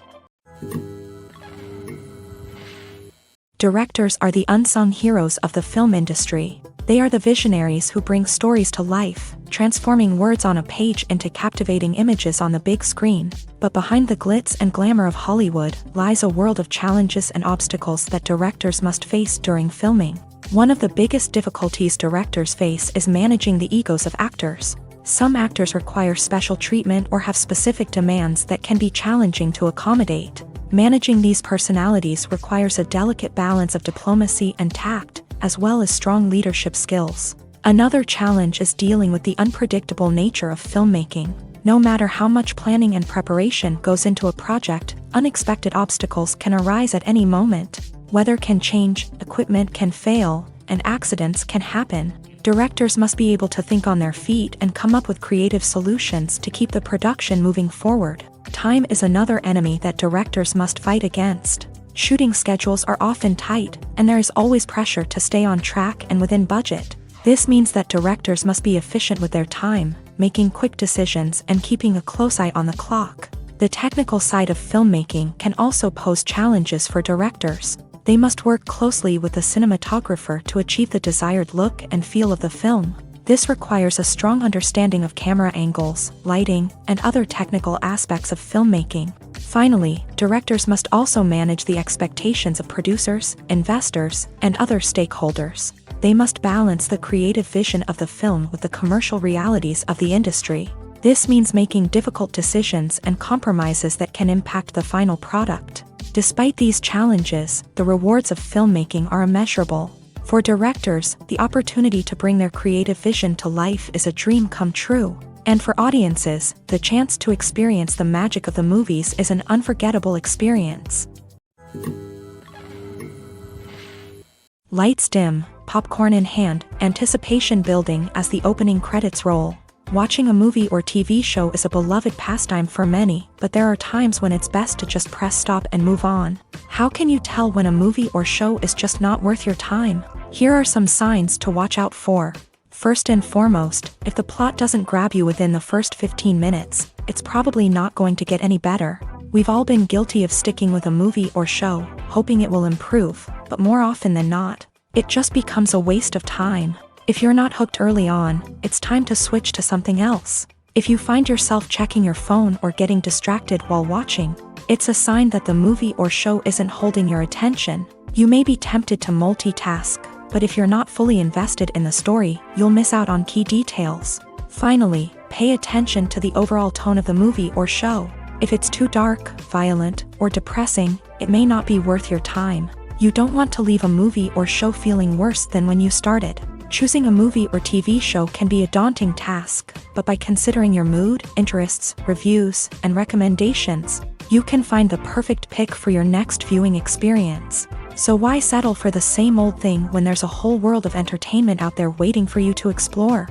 [SPEAKER 2] Directors are the unsung heroes of the film industry. They are the visionaries who bring stories to life, transforming words on a page into captivating images on the big screen. But behind the glitz and glamour of Hollywood lies a world of challenges and obstacles that directors must face during filming. One of the biggest difficulties directors face is managing the egos of actors. Some actors require special treatment or have specific demands that can be challenging to accommodate. Managing these personalities requires a delicate balance of diplomacy and tact, as well as strong leadership skills. Another challenge is dealing with the unpredictable nature of filmmaking. No matter how much planning and preparation goes into a project, unexpected obstacles can arise at any moment. Weather can change, equipment can fail, and accidents can happen. Directors must be able to think on their feet and come up with creative solutions to keep the production moving forward. Time is another enemy that directors must fight against. Shooting schedules are often tight, and there is always pressure to stay on track and within budget. This means that directors must be efficient with their time, making quick decisions and keeping a close eye on the clock. The technical side of filmmaking can also pose challenges for directors. They must work closely with the cinematographer to achieve the desired look and feel of the film. This requires a strong understanding of camera angles, lighting, and other technical aspects of filmmaking. Finally, directors must also manage the expectations of producers, investors, and other stakeholders. They must balance the creative vision of the film with the commercial realities of the industry. This means making difficult decisions and compromises that can impact the final product. Despite these challenges, the rewards of filmmaking are immeasurable. For directors, the opportunity to bring their creative vision to life is a dream come true. And for audiences, the chance to experience the magic of the movies is an unforgettable experience. Lights dim, popcorn in hand, anticipation building as the opening credits roll. Watching a movie or TV show is a beloved pastime for many, but there are times when it's best to just press stop and move on. How can you tell when a movie or show is just not worth your time? Here are some signs to watch out for. First and foremost, if the plot doesn't grab you within the first 15 minutes, it's probably not going to get any better. We've all been guilty of sticking with a movie or show, hoping it will improve, but more often than not, it just becomes a waste of time. If you're not hooked early on, it's time to switch to something else. If you find yourself checking your phone or getting distracted while watching, it's a sign that the movie or show isn't holding your attention. You may be tempted to multitask, but if you're not fully invested in the story, you'll miss out on key details. Finally, pay attention to the overall tone of the movie or show. If it's too dark, violent, or depressing, it may not be worth your time. You don't want to leave a movie or show feeling worse than when you started. Choosing a movie or TV show can be a daunting task, but by considering your mood, interests, reviews, and recommendations, you can find the perfect pick for your next viewing experience. So why settle for the same old thing when there's a whole world of entertainment out there waiting for you to explore?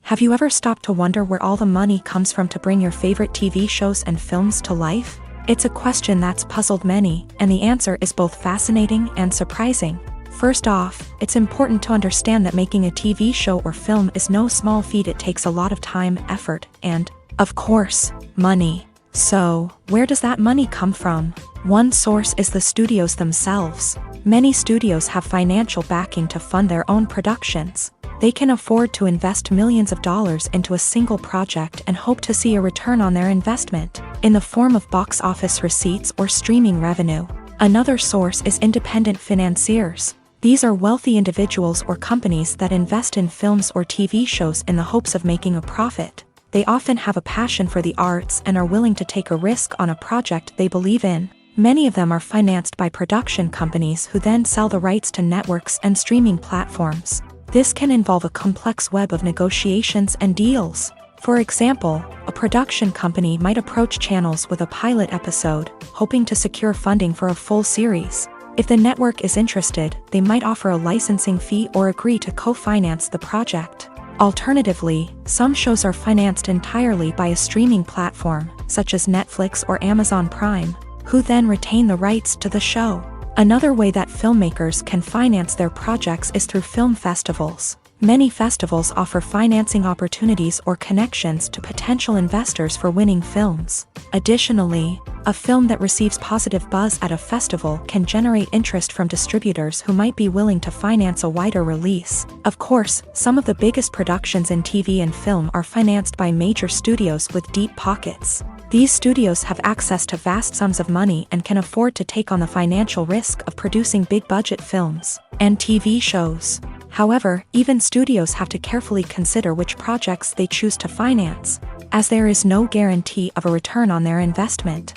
[SPEAKER 2] Have you ever stopped to wonder where all the money comes from to bring your favorite TV shows and films to life? It's a question that's puzzled many, and the answer is both fascinating and surprising. First off, it's important to understand that making a TV show or film is no small feat. It takes a lot of time, effort, and, of course, money. So, where does that money come from? One source is the studios themselves. Many studios have financial backing to fund their own productions. They can afford to invest millions of dollars into a single project and hope to see a return on their investment, in the form of box office receipts or streaming revenue. Another source is independent financiers. These are wealthy individuals or companies that invest in films or TV shows in the hopes of making a profit. They often have a passion for the arts and are willing to take a risk on a project they believe in. Many of them are financed by production companies who then sell the rights to networks and streaming platforms. This can involve a complex web of negotiations and deals. For example, a production company might approach channels with a pilot episode, hoping to secure funding for a full series. If the network is interested, they might offer a licensing fee or agree to co-finance the project. Alternatively, some shows are financed entirely by a streaming platform, such as Netflix or Amazon Prime, who then retain the rights to the show. Another way that filmmakers can finance their projects is through film festivals. Many festivals offer financing opportunities or connections to potential investors for winning films. Additionally, a film that receives positive buzz at a festival can generate interest from distributors who might be willing to finance a wider release. Of course, some of the biggest productions in TV and film are financed by major studios with deep pockets. These studios have access to vast sums of money and can afford to take on the financial risk of producing big-budget films and TV shows. However, even studios have to carefully consider which projects they choose to finance, as there is no guarantee of a return on their investment.